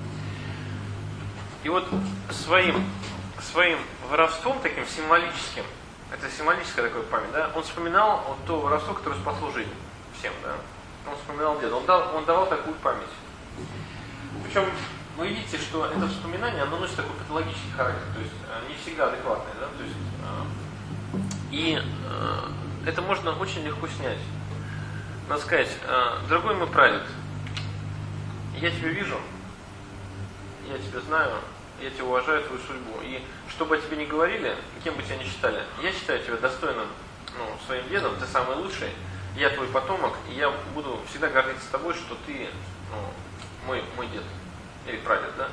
И вот своим воровством таким символическим, это символическая такая память, да, он вспоминал вот то воровство, которое спасло жизнь всем, да. Он вспоминал деда, он давал такую память. Причем вы видите, что это вспоминание, оно носит такой патологический характер, то есть не всегда адекватный, да, то есть это можно очень легко снять. Надо сказать, дорогой мой прадед, я тебя вижу, я тебя знаю, я тебя уважаю, твою судьбу. И что бы о тебе ни говорили, кем бы тебя ни считали, я считаю тебя достойным своим дедом, ты самый лучший, я твой потомок, и я буду всегда гордиться тобой, что ты мой дед или прадед, да?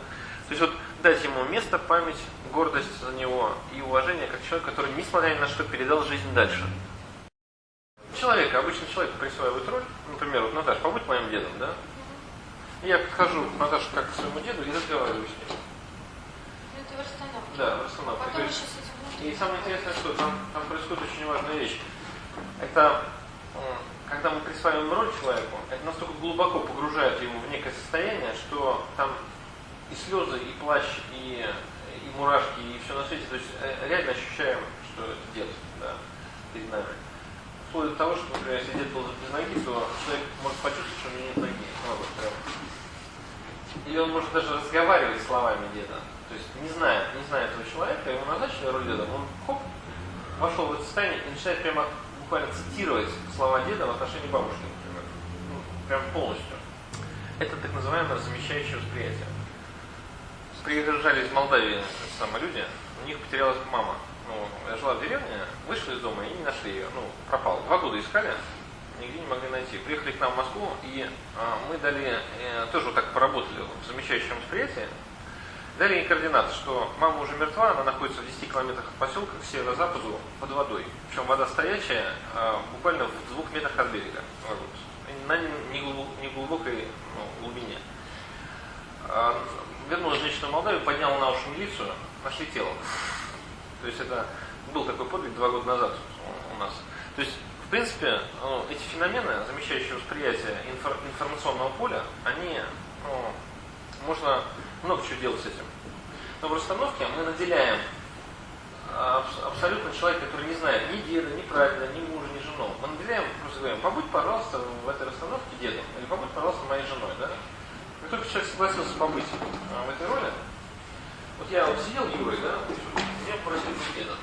То есть вот дать ему место, память, гордость за него и уважение как человек, который, несмотря ни на что, передал жизнь дальше. Обычный человек присваивает роль, например, вот Наташа, побудь моим дедом, да? И я подхожу к Наташе как к своему деду и разговариваю с ним. Это в расстановке. Да, в расстановке. Потом еще с этим... И самое интересное, что там происходит очень важная вещь. Это, когда мы присваиваем роль человеку, это настолько глубоко погружает его в некое состояние, что там и слезы, и плач, и мурашки, и все на свете. То есть реально ощущаем, что это дед, да, перед нами. Вплоть до того, что, например, если дед был без ноги, то человек может почувствовать, что у него нет ноги. Или он может даже разговаривать словами деда. То есть, не зная этого человека, ему назначили роль деда, он вошел в это состояние и начинает прямо буквально цитировать слова деда в отношении бабушки, например. Прям полностью. Это так называемое замещающее восприятие. Приезжали из Молдавии люди, у них потерялась мама. Я жила в деревне, вышла из дома и не нашли ее. Пропала. 2 года искали, нигде не могли найти. Приехали к нам в Москву, и мы дали, тоже вот так поработали в замещающем восприятии, дали ей координаты, что мама уже мертва, она находится в 10 километрах от поселка к северо-западу под водой. Причем вода стоячая, буквально в 2 метрах от берега. На неглубокой глубине. Вернулась женщина в Молдавию, подняла на уши милицию, нашли тело. То есть это был такой подвиг 2 года назад у нас. То есть, в принципе, эти феномены, замещающие восприятие информационного поля, они, можно много чего делать с этим. Но в расстановке мы наделяем абсолютно человека, который не знает ни деда, ни прадеда, ни мужа, ни жену. Мы наделяем, просто говорим, побудь, пожалуйста, в этой расстановке дедом, или побудь, пожалуйста, моей женой, да? Как только человек согласился побыть в этой роли, вот я сидел Юрой, да, меня попросили быть дедом.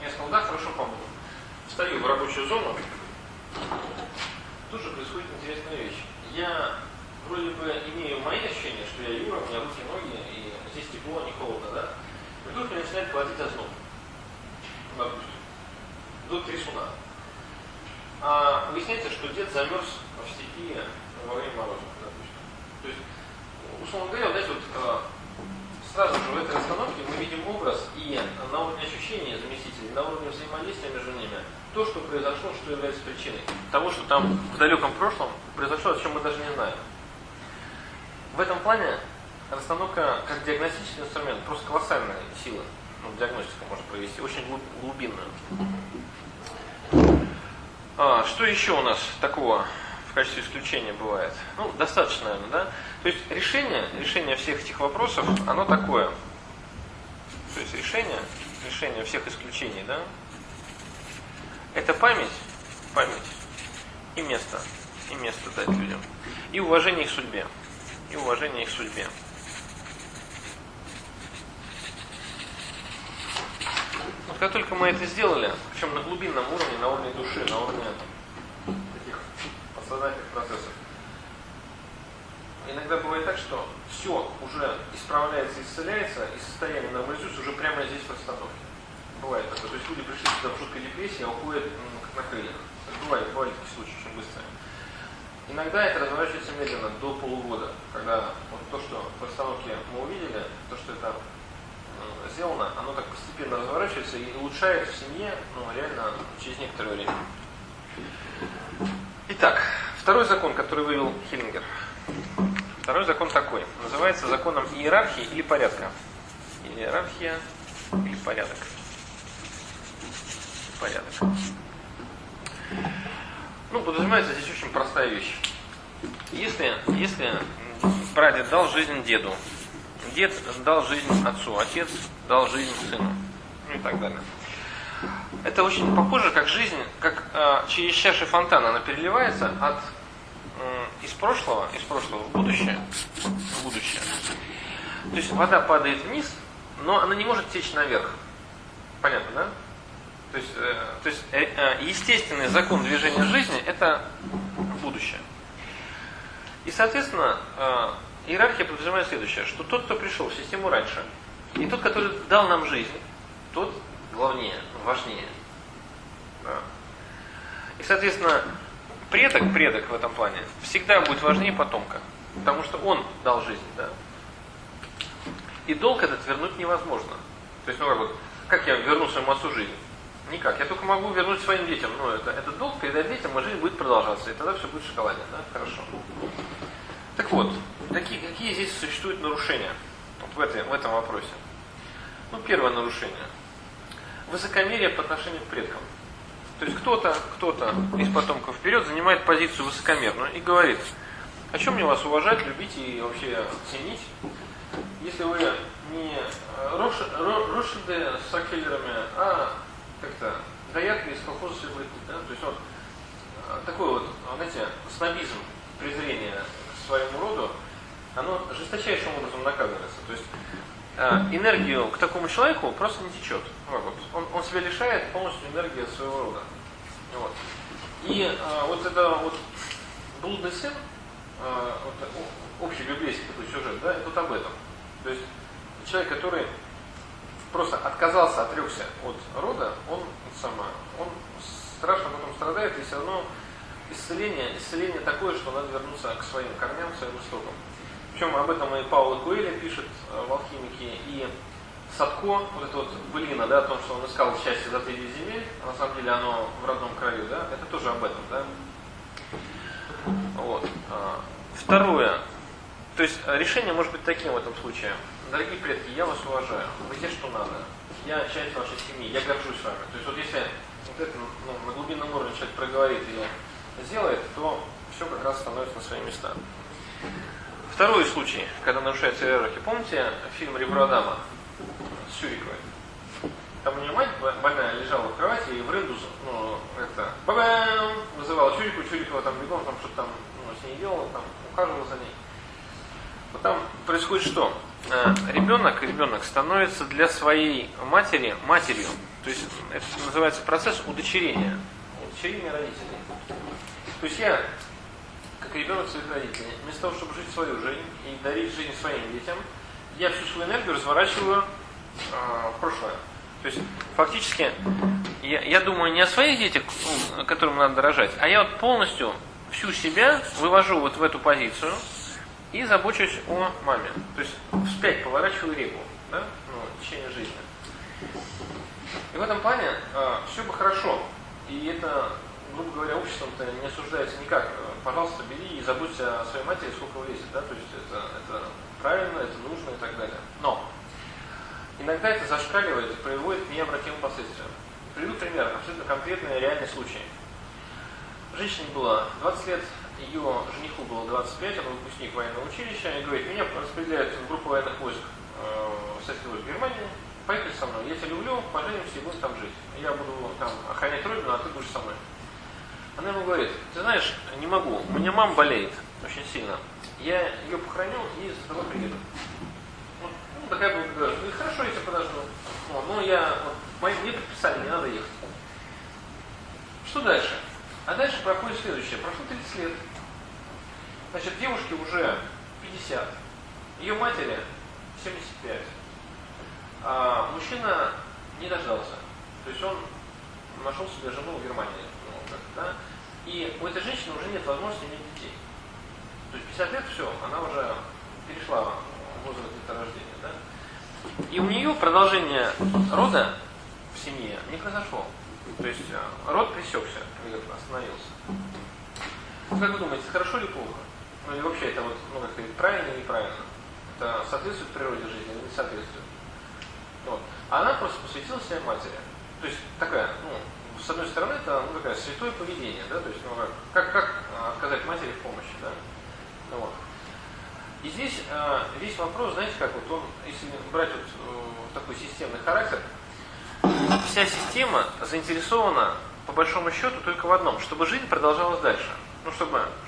Я сказал, да, хорошо, побуду. Встаю в рабочую зону, тут же происходит интересная вещь. Я вроде бы имею мои ощущения, что я Юра, у меня руки, ноги, и здесь тепло, не холодно, да? И вдруг меня начинает платить озноб. Допустим. До трясуна. А выясняется, что дед замерз в степи во время мороза, допустим. То есть, условно говоря, вот знаете, вот сразу же в этой расстановке мы видим образ и на уровне ощущения заместителей, на уровне взаимодействия между ними, то, что произошло, что является причиной того, что там в далеком прошлом произошло, о чем мы даже не знаем. В этом плане расстановка как диагностический инструмент просто колоссальная сила. Диагностика может провести, очень глубинную. Что еще у нас такого в качестве исключения бывает? Достаточно, наверное, да? То есть решение всех этих вопросов, оно такое. То есть решение всех исключений, да? Это память и место дать людям. И уважение их судьбе. Вот как только мы это сделали, причем на глубинном уровне, на уровне души, на уровне таких подсознательных процессов, иногда бывает так, что все уже исправляется, исцеляется, и состояние нормализуется уже прямо здесь в расстановке. Бывает такое. То есть люди пришли сюда в жуткой депрессии, а уходят как на крыльях. Бывает такие случаи очень быстро. Иногда это разворачивается медленно, до полугода, когда вот то, что в расстановке мы увидели, то, что это сделано, оно так постепенно разворачивается и улучшает в семье, реально через некоторое время. Итак, второй закон, который вывел Хиллингер. Второй закон такой. Называется законом иерархии или порядка. Иерархия или порядок. Подразумевается здесь очень простая вещь. Если прадед дал жизнь деду, дед дал жизнь отцу, отец дал жизнь сыну, и так далее. Это очень похоже, как жизнь, как через чаши фонтана она переливается из прошлого в будущее. То есть вода падает вниз, но она не может течь наверх. Понятно, да? То есть естественный закон движения жизни – это будущее. И, соответственно, иерархия подразумевает следующее, что тот, кто пришел в систему раньше, и тот, который дал нам жизнь, тот главнее, важнее. Да. И, соответственно, предок в этом плане всегда будет важнее потомка, потому что он дал жизнь. Да. И долг этот вернуть невозможно. То есть, как я верну своему отцу жизнь? Никак. Я только могу вернуть своим детям. Этот долг передать детям, а жизнь будет продолжаться. И тогда все будет в шоколаде. Да? Хорошо. Так вот, какие здесь существуют нарушения вот в этом вопросе? Первое нарушение. Высокомерие по отношению к предкам. То есть кто-то из потомков вперед занимает позицию высокомерную и говорит, о чем мне вас уважать, любить и вообще ценить, если вы не Ротшильды с Рокфеллерами, а как-то гаятки из колхоза Свердловины. Да? То есть такой знаете, снобизм, презрение к своему роду, оно жесточайшим образом наказывается. То есть энергию к такому человеку просто не течет. Он себя лишает полностью энергии своего рода. Вот. И это блудный сын, общий библейский такой сюжет, да, это об этом. То есть человек, который просто отказался, отрекся от рода, он страшно потом страдает, и все равно исцеление такое, что надо вернуться к своим корням, к своим истокам. Причем об этом и Пауло Коэльо пишет в «Алхимике», и Садко, былина, да, о том, что он искал счастье за 3 земель, а на самом деле оно в родном краю, да, это тоже об этом, да. Вот. Второе. То есть решение может быть таким в этом случае. Дорогие предки, я вас уважаю, вы те, что надо. Я часть вашей семьи, я горжусь вами. То есть если это на глубинном уровне человек проговорит и сделает, то все как раз становится на свои места. Второй случай, когда нарушается иерархия. Помните фильм «Ребро Адама» с Чуриковой? Там у нее мать больная лежала в кровати и в рынду бам, вызывала Чурикову, Чурикова там бегом, там что-то там с ней делала, там ухаживала за ней. Вот там происходит что? Ребенок становится для своей матери матерью. То есть это называется процесс удочерения родителей. То есть я, как ребенок своих родителей, вместо того, чтобы жить свою жизнь и дарить жизнь своим детям, я всю свою энергию разворачиваю в прошлое. То есть фактически я думаю не о своих детях, которым надо дорожать, а я полностью всю себя вывожу в эту позицию и забочусь о маме. То есть вспять поворачиваю реку, да? В течение жизни. И в этом плане все бы хорошо. И это, грубо говоря, обществом-то не осуждается никак. Пожалуйста, бери и заботься о своей матери, сколько влезет. Да? То есть это правильно, это нужно и так далее. Но иногда это зашкаливает и приводит к необратимым последствиям. Приведу пример, абсолютно конкретный реальный случай. Женщине было 20 лет, ее жениху было 25, он выпускник военного училища, и говорит, меня распределяют в группу военных войск Советских войск Германии, поехали со мной, я тебя люблю, поженимся и будем там жить. Я буду там охранять родину, а ты будешь со мной. Она ему говорит, ты знаешь, не могу, у меня мама болеет очень сильно, я ее похороню и за тобой приеду. Такая была, говорит, хорошо, я тебя подожду. Мне предписали, не надо ехать. Что дальше? А дальше проходит следующее. Прошло 30 лет. Значит, девушке уже 50. Ее матери 75. А мужчина не дождался. То есть он нашел себе жену в Германии. Да? И у этой женщины уже нет возможности иметь детей. То есть 50 лет все, она уже перешла в возраст деторождения. Да? И у нее продолжение рода в семье не произошло. То есть род пресекся, остановился. Как вы думаете, хорошо или плохо? Ну или вообще это правильно или неправильно? Это соответствует природе жизни или не соответствует? Вот. А она просто посвятила себя матери. То есть такая, с одной стороны, это такое святое поведение, да, то есть как отказать матери в помощи, да? Вот. И здесь весь вопрос, знаете, как если брать такой системный характер, вся система заинтересована, по большому счету, только в одном, чтобы жизнь продолжалась дальше.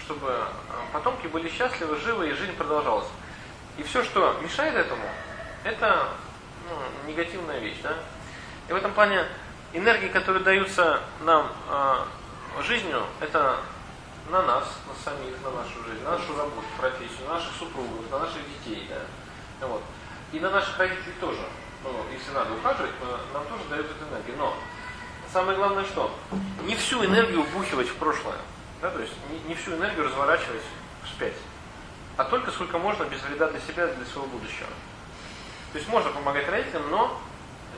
Чтобы потомки были счастливы, живы, и жизнь продолжалась. И все, что мешает этому, это негативная вещь, да? И в этом плане энергии, которые даются нам жизнью, это на нас, на самих, на нашу жизнь, на нашу работу, профессию, на наших супругов, на наших детей, да? Вот. И на наших родителей тоже. Ну, если надо ухаживать, нам тоже дают эту энергию. Но самое главное что? Не всю энергию вбухивать в прошлое. Да? То есть не всю энергию разворачивать вспять. А только сколько можно без вреда для себя, для своего будущего. То есть можно помогать родителям, но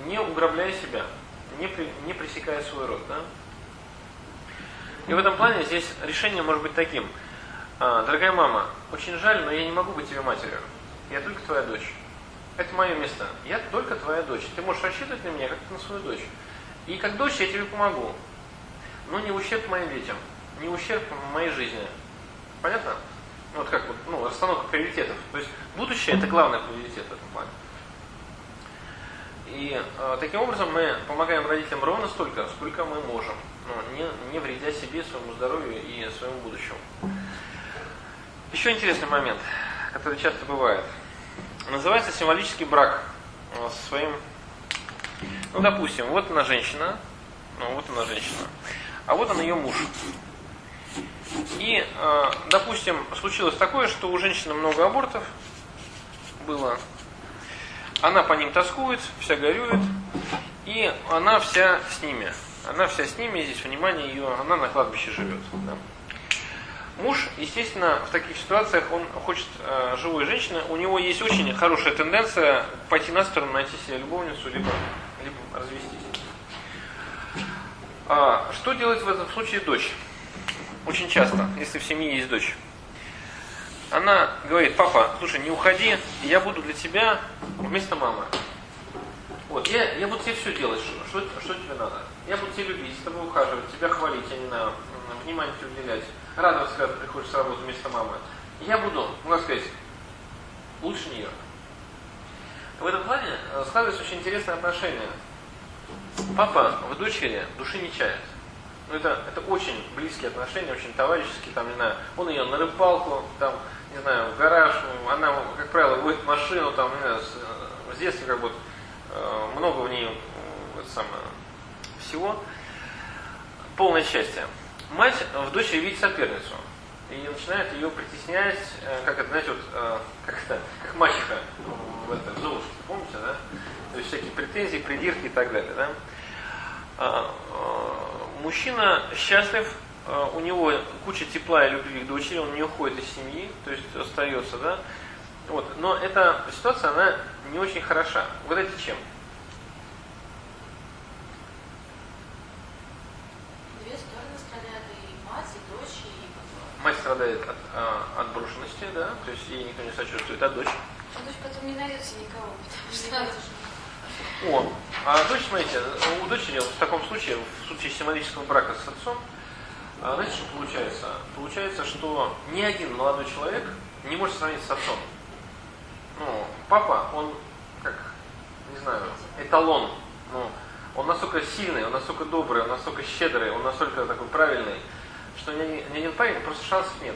не уграбляя себя, не пресекая свой род. Да? И в этом плане здесь решение может быть таким. Дорогая мама, очень жаль, но я не могу быть тебе матерью. Я только твоя дочь. Это мое место. Я только твоя дочь. Ты можешь рассчитывать на меня, как на свою дочь. И как дочь я тебе помогу. Но не в ущерб моим детям. Не в ущерб моей жизни. Понятно? Вот как вот, ну, расстановка приоритетов. То есть будущее это главный приоритет в этом плане. И таким образом мы помогаем родителям ровно столько, сколько мы можем, но не вредя себе, своему здоровью и своему будущему. Еще интересный момент, который часто бывает. Называется символический брак со своим... Ну, допустим, вот она женщина, а вот он ее муж. И, допустим, случилось такое, что у женщины много абортов было. Она по ним тоскует, вся горюет, и она вся с ними. Она вся с ними, здесь внимание ее, она на кладбище живет. Да. Муж, естественно, в таких ситуациях, он хочет живой женщины, у него есть очень хорошая тенденция пойти на сторону, найти себе любовницу, либо развестись. Что делать в этом случае дочь? Очень часто, если в семье есть дочь. Она говорит: папа, слушай, не уходи, я буду для тебя вместо мамы. Вот, я буду тебе все делать, что тебе надо. Я буду тебя любить, с тобой ухаживать, тебя хвалить, я не знаю, внимание тебе уделять, радоваться, когда ты приходишь с работы вместо мамы. Я буду, можно сказать, лучше нее. В этом плане складывается очень интересное отношение. Папа в дочери души не чает. Ну, это очень близкие отношения, очень товарищеские, там, не знаю, он ее на рыбалку, там, не знаю, в гараж, она, как правило, водит машину, там, не знаю, с детства как бы много в ней всего. Полное счастье. Мать в дочери видит соперницу и начинает ее притеснять, как это, знаете, вот, как мачеха в Золушке, помните, да? То есть всякие претензии, придирки и так далее, да? Мужчина счастлив, у него куча тепла и любви к дочери, он не уходит из семьи, то есть остается, да? Вот. Но эта ситуация, она не очень хороша. Угадайте, чем? Две стороны страдают, и мать, и дочь, и... Мать страдает от брошенности, да, то есть ей никто не сочувствует, а дочь? А дочь потом не найдется никого, потому что... А дочь, смотрите, у дочери в таком случае, в случае символического брака с отцом, знаете, что получается? Получается, что ни один молодой человек не может сравниться с отцом. Ну, папа, он, как, не знаю, эталон. Ну, он настолько сильный, он настолько добрый, он настолько щедрый, он настолько такой правильный, что ни один парень, просто шансов нет.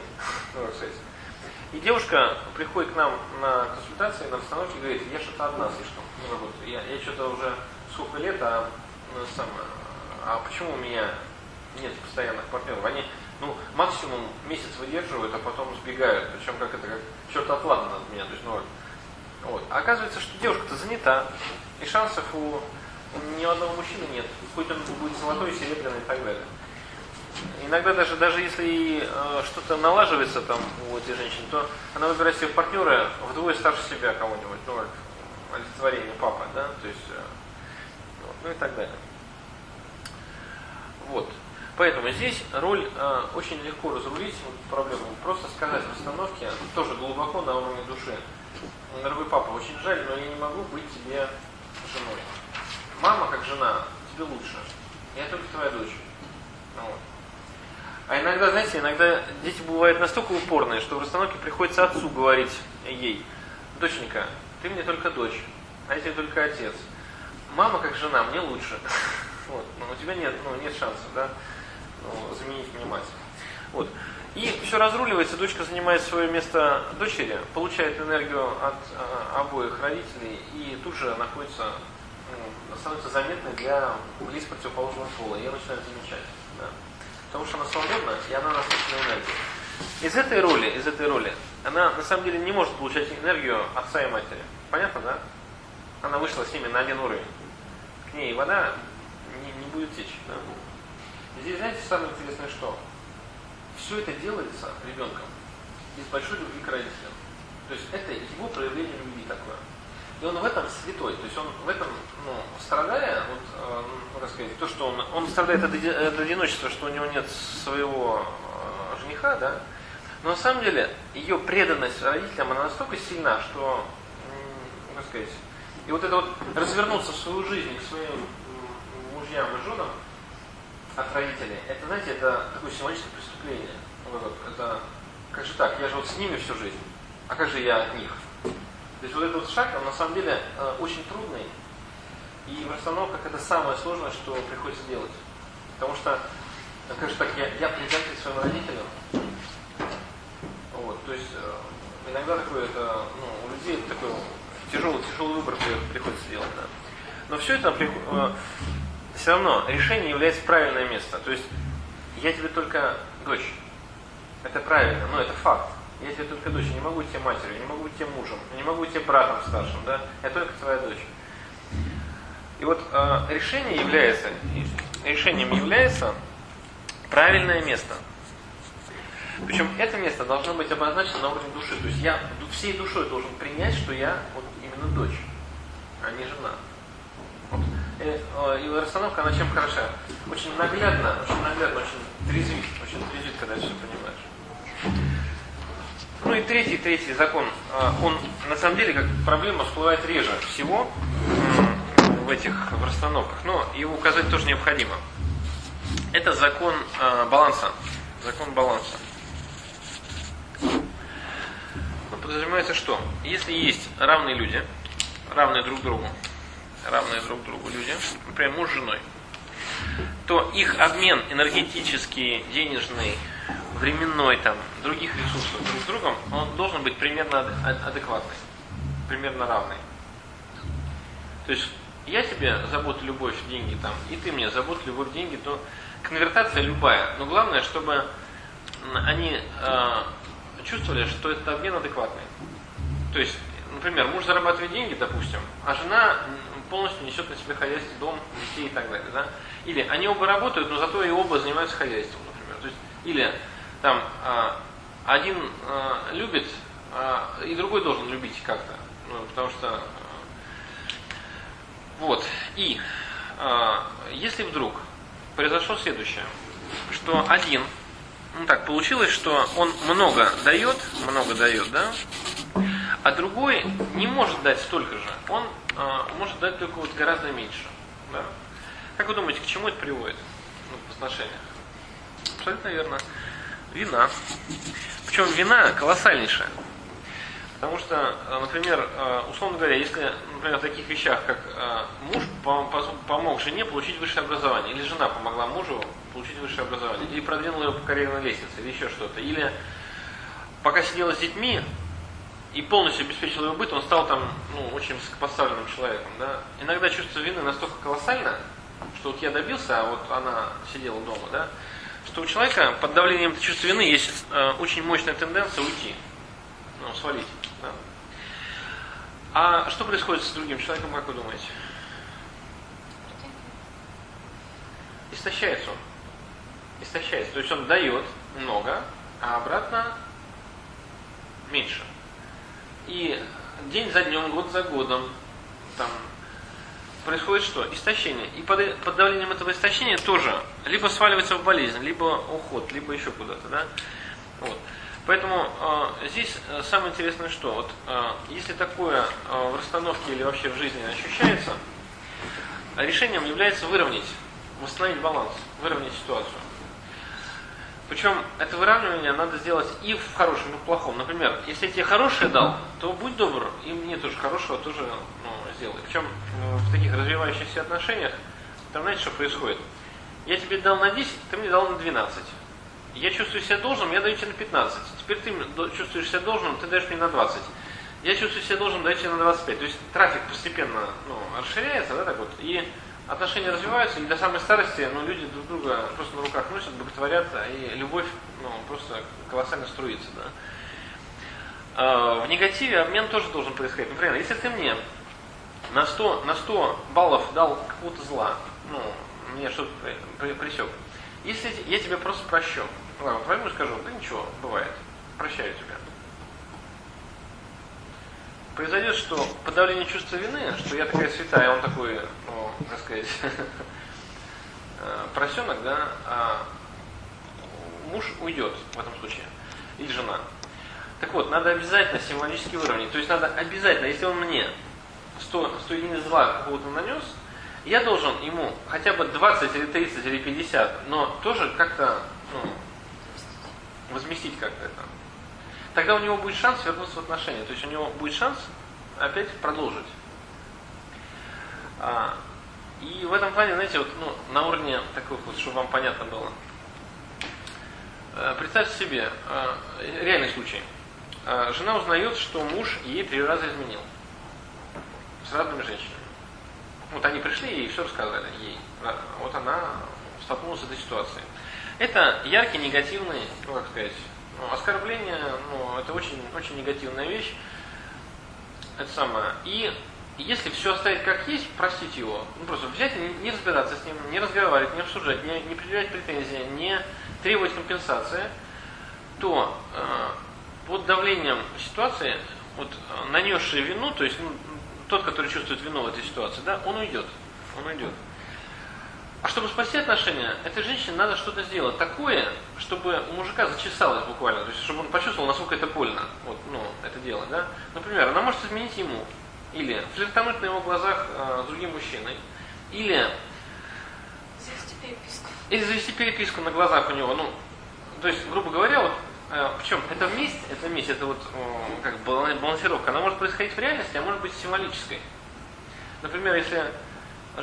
И девушка приходит к нам на консультации, на расстановке и говорит: я что-то одна слишком не работаю. Я что-то уже сколько лет, а почему у меня нет постоянных партнеров? Они, максимум месяц выдерживают, а потом сбегают. Причем как черт отладно от меня. То есть, вот. А оказывается, что девушка-то занята, и шансов у ни одного мужчины нет. Хоть он будет золотой, серебряный и так далее. Иногда даже если что-то налаживается там у этой женщины, то она выбирает себе партнера вдвое старше себя кого-нибудь, олицетворение папа, да, то есть, и так далее. Вот. Поэтому здесь роль очень легко разрулить проблему, просто сказать в расстановке, тоже глубоко на уровне души: дорогой папа, очень жаль, но я не могу быть тебе женой. Мама, как жена, тебе лучше. Я только твоя дочь. Вот. А иногда, знаете, дети бывают настолько упорные, что в расстановке приходится отцу говорить ей: доченька, ты мне только дочь, а я тебе только отец. Мама, как жена, мне лучше. Вот. Но у тебя нет шансов, да, заменить мне мать. Вот. И все разруливается, дочка занимает свое место дочери, получает энергию от обоих родителей и тут же находится становится заметной для лиц противоположного пола. Ее начинают замечать. Да? Потому что она свободна, и она насыщена энергией. Из этой роли, она на самом деле не может получать энергию отца и матери. Понятно, да? Она вышла с ними на один уровень. К ней вода не будет течь. Да? Здесь, знаете, самое интересное что? Все это делается ребенком из большой любви к родителям. То есть это его проявление любви такое. И он в этом святой. То есть он в этом, страдая, как сказать, то, что он страдает от одиночества, что у него нет своего жениха, да? Но на самом деле ее преданность родителям, она настолько сильна, что, как сказать, и вот это вот развернуться в свою жизнь к своим мужьям и женам от родителей, это, знаете, это такое символическое преступление. Это, как же так, я же вот с ними всю жизнь, а как же я от них? То есть вот этот вот шаг, он на самом деле очень трудный, и в расстановках это самое сложное, что приходится делать. Потому что, как же так, я предатель своим родителям. Вот, то есть иногда такое, это, у людей такой тяжелый выбор приходится делать. Да. Но все это все равно решение является правильное место. То есть я тебе только дочь. Это правильно, но это факт. Я тебе только дочь, я не могу быть тебе матерью, не могу быть тебе мужем, не могу быть тебе братом старшим, да? Я только твоя дочь. И вот решением является правильное место. Причем это место должно быть обозначено на уровне души. То есть я всей душой должен принять, что я вот именно дочь, а не жена. Вот. И расстановка, она чем хороша? Очень наглядно, очень трезвит, когда все понимаешь. Ну и третий закон, он на самом деле как проблема всплывает реже всего в расстановках, но его указать тоже необходимо. Это закон баланса. Закон баланса. Подразумевается, что если есть равные люди, равные друг другу люди, например, муж с женой, то их обмен энергетический, денежный, временной, других ресурсов друг с другом, он должен быть примерно адекватный, примерно равный. То есть я тебе заботу, любовь, деньги, и ты мне заботу, любовь, деньги, то конвертация любая. Но главное, чтобы они чувствовали, что этот обмен адекватный. То есть, например, муж зарабатывает деньги, допустим, а жена полностью несет на себе хозяйство, дом, детей и так далее. Да? Или они оба работают, но зато и оба занимаются хозяйством, например. То есть, или один любит, и другой должен любить как-то. Потому что вот. И если вдруг произошло следующее, что один, получилось, что он много дает, да, а другой не может дать столько же. Он может дать только гораздо меньше. Да? Как вы думаете, к чему это приводит в отношениях? Абсолютно верно. Вина. Причем вина колоссальнейшая. Потому что, например, условно говоря, если, например, в таких вещах, как муж помог жене получить высшее образование, или жена помогла мужу получить высшее образование, или продвинула его по карьерной лестнице, или еще что-то, или пока сидела с детьми и полностью обеспечила его быт, он стал очень высокопоставленным человеком. Да? Иногда чувство вины настолько колоссально, что вот я добился, а вот она сидела дома, да? Что у человека под давлением этого чувства вины есть очень мощная тенденция уйти, свалить. Да? А что происходит с другим человеком, как вы думаете? Истощается он. Истощается. То есть он дает много, а обратно меньше. И день за днем, год за годом происходит что? Истощение. И под давлением этого истощения тоже либо сваливается в болезнь, либо уход, либо еще куда-то. Да? Вот. Поэтому здесь самое интересное, что если такое в расстановке или вообще в жизни ощущается, решением является выровнять, восстановить баланс, выровнять ситуацию. Причем это выравнивание надо сделать и в хорошем, и в плохом. Например, если я тебе хорошее дал, то будь добр, и мне тоже хорошего тоже сделай. Причем в таких развивающихся отношениях, знаете, что происходит? Я тебе дал на 10, ты мне дал на 12. Я чувствую себя должным, я даю тебе на 15. Теперь ты чувствуешь себя должным, ты даешь мне на 20. я чувствую себя должен дойти на 25. То есть трафик постепенно расширяется, да, так вот, и отношения развиваются, и до самой старости люди друг друга просто на руках носят, боготворят, и любовь просто колоссально струится. Да. В негативе обмен тоже должен происходить. Например, если ты мне на 100 баллов дал какого-то зла, мне что-то пресек, если я тебя просто прощу, возьму и скажу, да ничего, бывает, прощаю тебя. Произойдет, что подавление чувства вины, что я такая святая, а он такой, так сказать, поросенок, да, а муж уйдет в этом случае, или жена. Так вот, надо обязательно символически выровнять, то есть надо обязательно, если он мне 100 единиц зла какого-то нанес, я должен ему хотя бы 20 или 30 или 50, но тоже как-то, возместить как-то это. Тогда у него будет шанс вернуться в отношения. То есть у него будет шанс опять продолжить. И в этом плане, знаете, на уровне такой вот, чтобы вам понятно было. Представьте себе, реальный случай. Жена узнает, что муж ей 3 раза изменил. С разными женщинами. Вот они пришли и все рассказали ей. Вот она столкнулась с этой ситуацией. Это яркий, негативный, как сказать, оскорбление, это очень, очень негативная вещь. Это самое. И если все оставить как есть, простить его, просто взять и не разбираться с ним, не разговаривать, не обсуждать, не предъявлять претензии, не требовать компенсации, то под давлением ситуации, нанесший вину, то есть тот, который чувствует вину в этой ситуации, да, он уйдет. А чтобы спасти отношения, этой женщине надо что-то сделать такое, чтобы у мужика зачесалось буквально, то есть чтобы он почувствовал, насколько это больно, это дело, да. Например, она может изменить ему, или флиртануть на его глазах с другим мужчиной, или завести переписку на глазах у него, то есть, грубо говоря, причем это месть, это как балансировка, она может происходить в реальности, а может быть символической. Например, если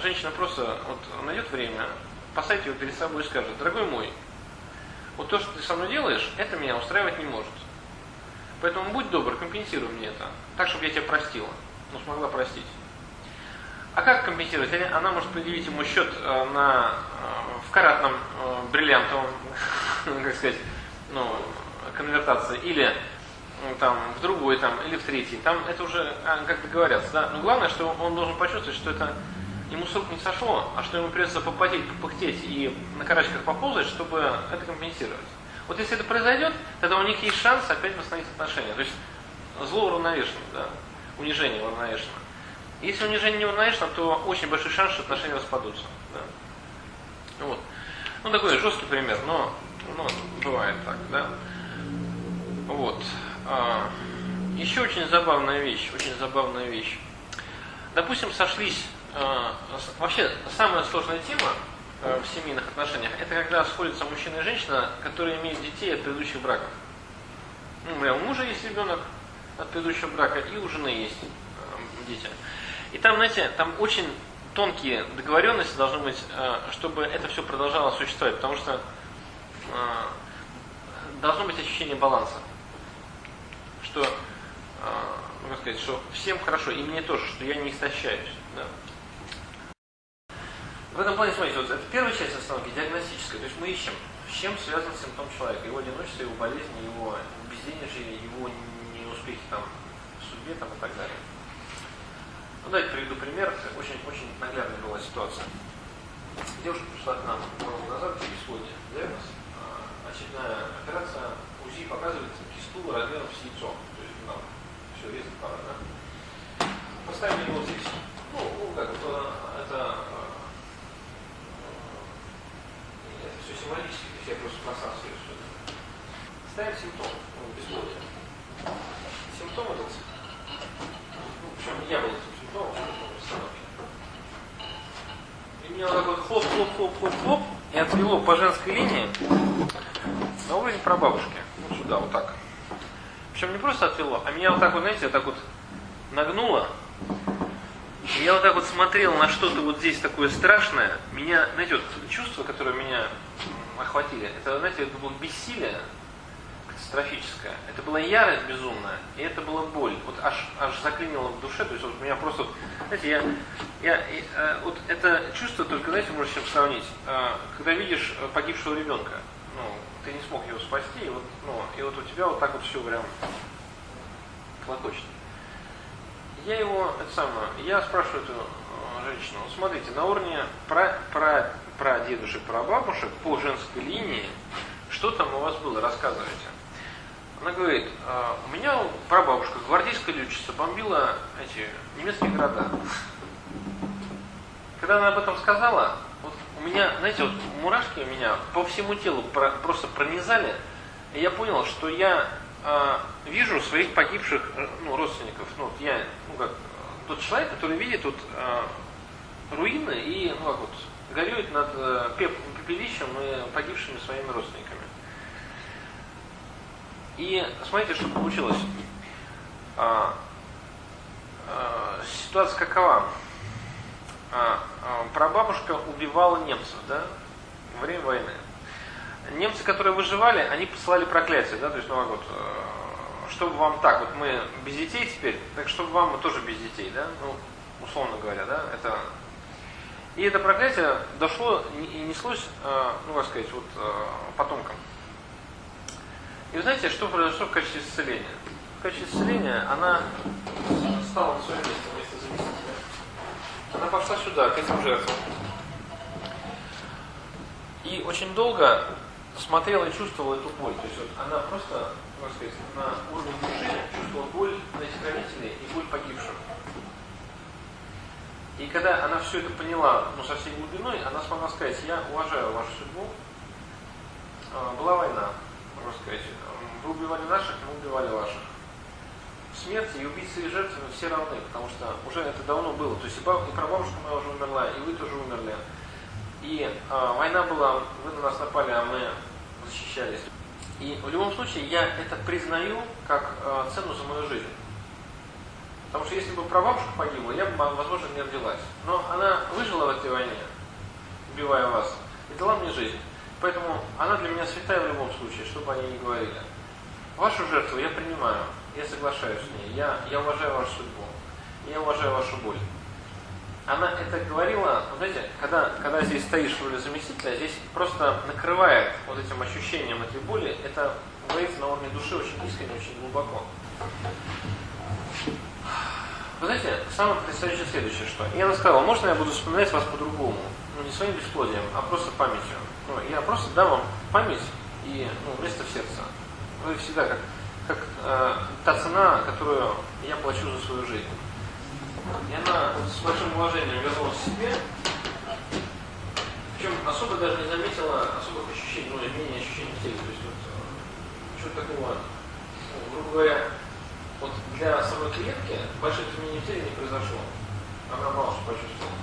женщина просто найдет время, поставит его перед собой и скажет: дорогой мой, вот то, что ты со мной делаешь, это меня устраивать не может. Поэтому будь добр, компенсируй мне это, так, чтобы я тебя простила, смогла простить. А как компенсировать? Она может предъявить ему счет в каратном бриллиантовом, как сказать, конвертации, или в другой, или в третий. Там это уже как договорятся. Да? Но главное, что он должен почувствовать, что это ему с рук не сошло, а что ему придется попотеть, попыхтеть и на карачках поползать, чтобы это компенсировать. Вот если это произойдет, тогда у них есть шанс опять восстановить отношения. То есть зло уравновешено, да? Унижение уравновешено. Если унижение не уравновешено, то очень большой шанс, что отношения распадутся. Да? Такой жесткий пример, но бывает так, да? Еще очень забавная вещь. Допустим, сошлись. Вообще, самая сложная тема в семейных отношениях – это когда сходятся мужчина и женщина, которые имеют детей от предыдущих браков. У мужа есть ребенок от предыдущего брака, и у жены есть дети. И там, знаете, там очень тонкие договоренности должны быть, чтобы это все продолжало существовать, потому что должно быть ощущение баланса. Что, как сказать, что всем хорошо, и мне тоже, что я не истощаюсь. Да. В этом плане, смотрите, это первая часть остановки, диагностическая. То есть мы ищем, с чем связан симптом человека, его одиночество, его болезнь, его безденежье, его неуспехи в судьбе и так далее. Давайте приведу пример. Очень наглядная была ситуация. Девушка пришла к нам год назад, сегодня диагноз. Очередная операция, УЗИ показывает кисту размером с яйцо. То есть все резать пора, да? Поставили его здесь. Это все символически, то есть я просто пространство рисую. Ставим симптом, бесплодие. Симптом этот, причем я был этим симптомом, в установке. И меня вот так вот хлоп, и отвело по женской линии на уровень прабабушки. Сюда, вот так. Причем не просто отвело, а меня вот так вот, знаете, вот так вот нагнуло. И я вот так вот смотрел на что-то вот здесь такое страшное. Меня, знаете, вот чувства, которые меня охватили, это, знаете, это было бессилие, катастрофическая. Это была ярость безумная, и это была боль. Вот аж заклинило в душе. То есть вот меня просто, знаете, вот это чувство только, знаете, можно с чем сравнить. Когда видишь погибшего ребенка, ну, ты не смог его спасти, и вот у тебя вот так вот все прям клокочет. Я спрашиваю эту женщину, вот смотрите, на уровне прадедушек, прабабушек по женской линии, что там у вас было, рассказывайте. Она говорит, у меня прабабушка, гвардейская летчица, бомбила эти немецкие города. Когда она об этом сказала, вот у меня, знаете, вот мурашки у меня по всему телу просто пронизали, и я понял, что я вижу своих погибших родственников. Как тот человек, который видит тут руины и горюет над пепелищем и погибшими своими родственниками. И смотрите, что получилось. Ситуация какова? Прабабушка убивала немцев, да, во время войны. Немцы, которые выживали, они посылали проклятие, да, то есть, чтобы вам так, вот мы без детей теперь, так чтобы вам мы тоже без детей, да, условно говоря, да, это... И это проклятие дошло и неслось, потомкам. И вы знаете, что произошло в качестве исцеления? В качестве исцеления она стала на свое место заместителя. Она пошла сюда, к этим жертвам. И очень долго смотрела и чувствовала эту боль. То есть вот она просто, на уровне души чувствовала боль этих родителей и боль погибших. И когда она все это поняла, со всей глубиной, она смогла сказать, я уважаю вашу судьбу, была война, можно сказать, вы убивали наших, мы убивали ваших. В смерти и убийцы и жертвы все равны, потому что уже это давно было. То есть и прабабушка моя уже умерла, и вы тоже умерли. И война была, вы на нас напали, а мы защищались. И в любом случае я это признаю как цену за мою жизнь. Потому что если бы прабабушка погибла, я бы, возможно, не родилась. Но она выжила в этой войне, убивая вас, и дала мне жизнь. Поэтому она для меня святая в любом случае, что бы они ни говорили. Вашу жертву я принимаю, я соглашаюсь с ней, я уважаю вашу судьбу, я уважаю вашу боль. Она это говорила, знаете, когда здесь стоишь в роли заместителя, здесь просто накрывает вот этим ощущением этой боли, это говорится на уровне души очень искренне, очень глубоко. Вы знаете, самое потрясающее следующее, что я сказала, можно я буду вспоминать вас по-другому, не своим бесплодием, а просто памятью. Я просто дам вам память и место в сердце. Вы всегда как та цена, которую я плачу за свою жизнь. И она с большим уважением вернулась к себе, причем особо даже не заметила особых ощущений, менее ощущений в теле. То есть чего-то такого, грубо говоря, вот для самой клиентки больших изменений в теле не произошло. Она мало что почувствовала.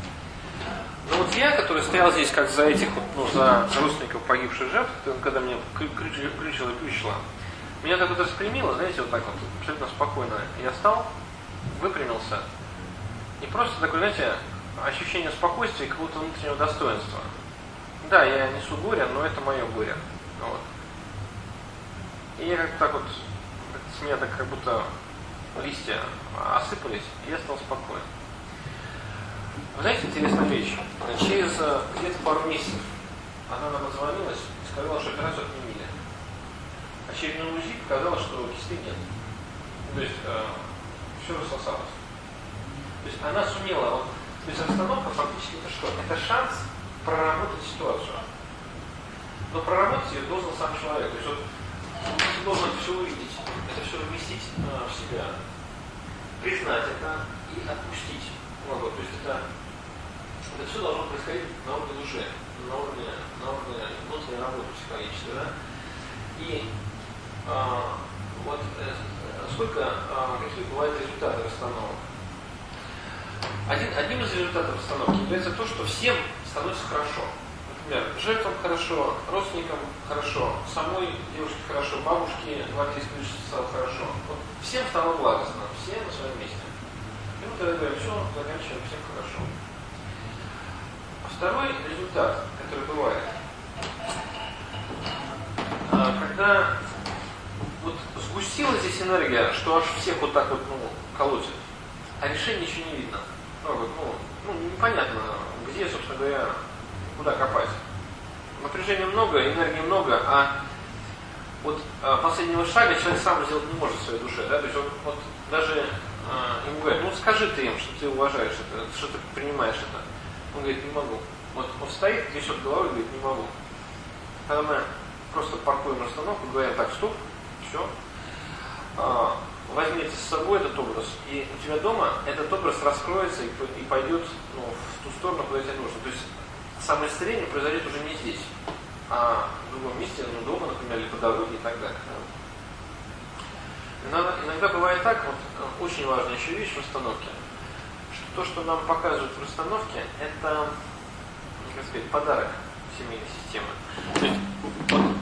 Но вот я, который стоял здесь как за этих за родственников погибших жертв, когда мне крючило и плющило, меня так вот распрямило, знаете, вот так вот, абсолютно спокойно. Я встал, выпрямился, и просто такое, знаете, ощущение спокойствия и какого-то внутреннего достоинства. Да, я несу горе, но это мое горе. Вот. И я как-то так вот, с меня так как будто листья осыпались, и я стал спокоен. Вы знаете, интересная вещь. Через где-то пару месяцев она нам отзвонилась и сказала, что операцию отменили. Очередной УЗИ показало, что кисты нет. То есть все рассосалось. То есть она сумела, то есть остановка фактически это что? Это шанс проработать ситуацию. Но проработать ее должен сам человек. То есть он должен все увидеть, это все вместить в себя, признать это и отпустить. То есть это все должно происходить на уровне души, на уровне внутренней работы психологической. Да? И какие бывают результаты расстановок? Одним из результатов расстановки является то, что всем становится хорошо. Например, жертвам хорошо, родственникам хорошо, самой девушке хорошо, бабушке гвардейской летчице стало хорошо. Всем стало благостно, все на своем месте. И мы тогда говорим, все, заканчиваем, всем хорошо. Второй результат, который бывает, когда сгустилась здесь энергия, что аж всех вот так вот, колотит. А решения ничего не видно. Непонятно, где, собственно говоря, куда копать. Напряжения много, энергии много, а вот последнего шага человек сам сделать не может в своей душе. Да? То есть он вот даже ему говорят, скажи ты им, что ты уважаешь это, что ты принимаешь это. Он говорит, не могу. Вот он стоит, несет головой и говорит, не могу. Когда мы просто паркуем расстановку, говорим, так, стоп, все. Возьмите с собой этот образ, и у тебя дома этот образ раскроется и пойдет в ту сторону, куда тебе нужно. То есть самоисцеление произойдет уже не здесь, а в другом месте, дома, например, или по дороге и так далее. Иногда бывает так, очень важная еще вещь в расстановке, что то, что нам показывают в расстановке, это, как сказать, подарок семейной системы. То есть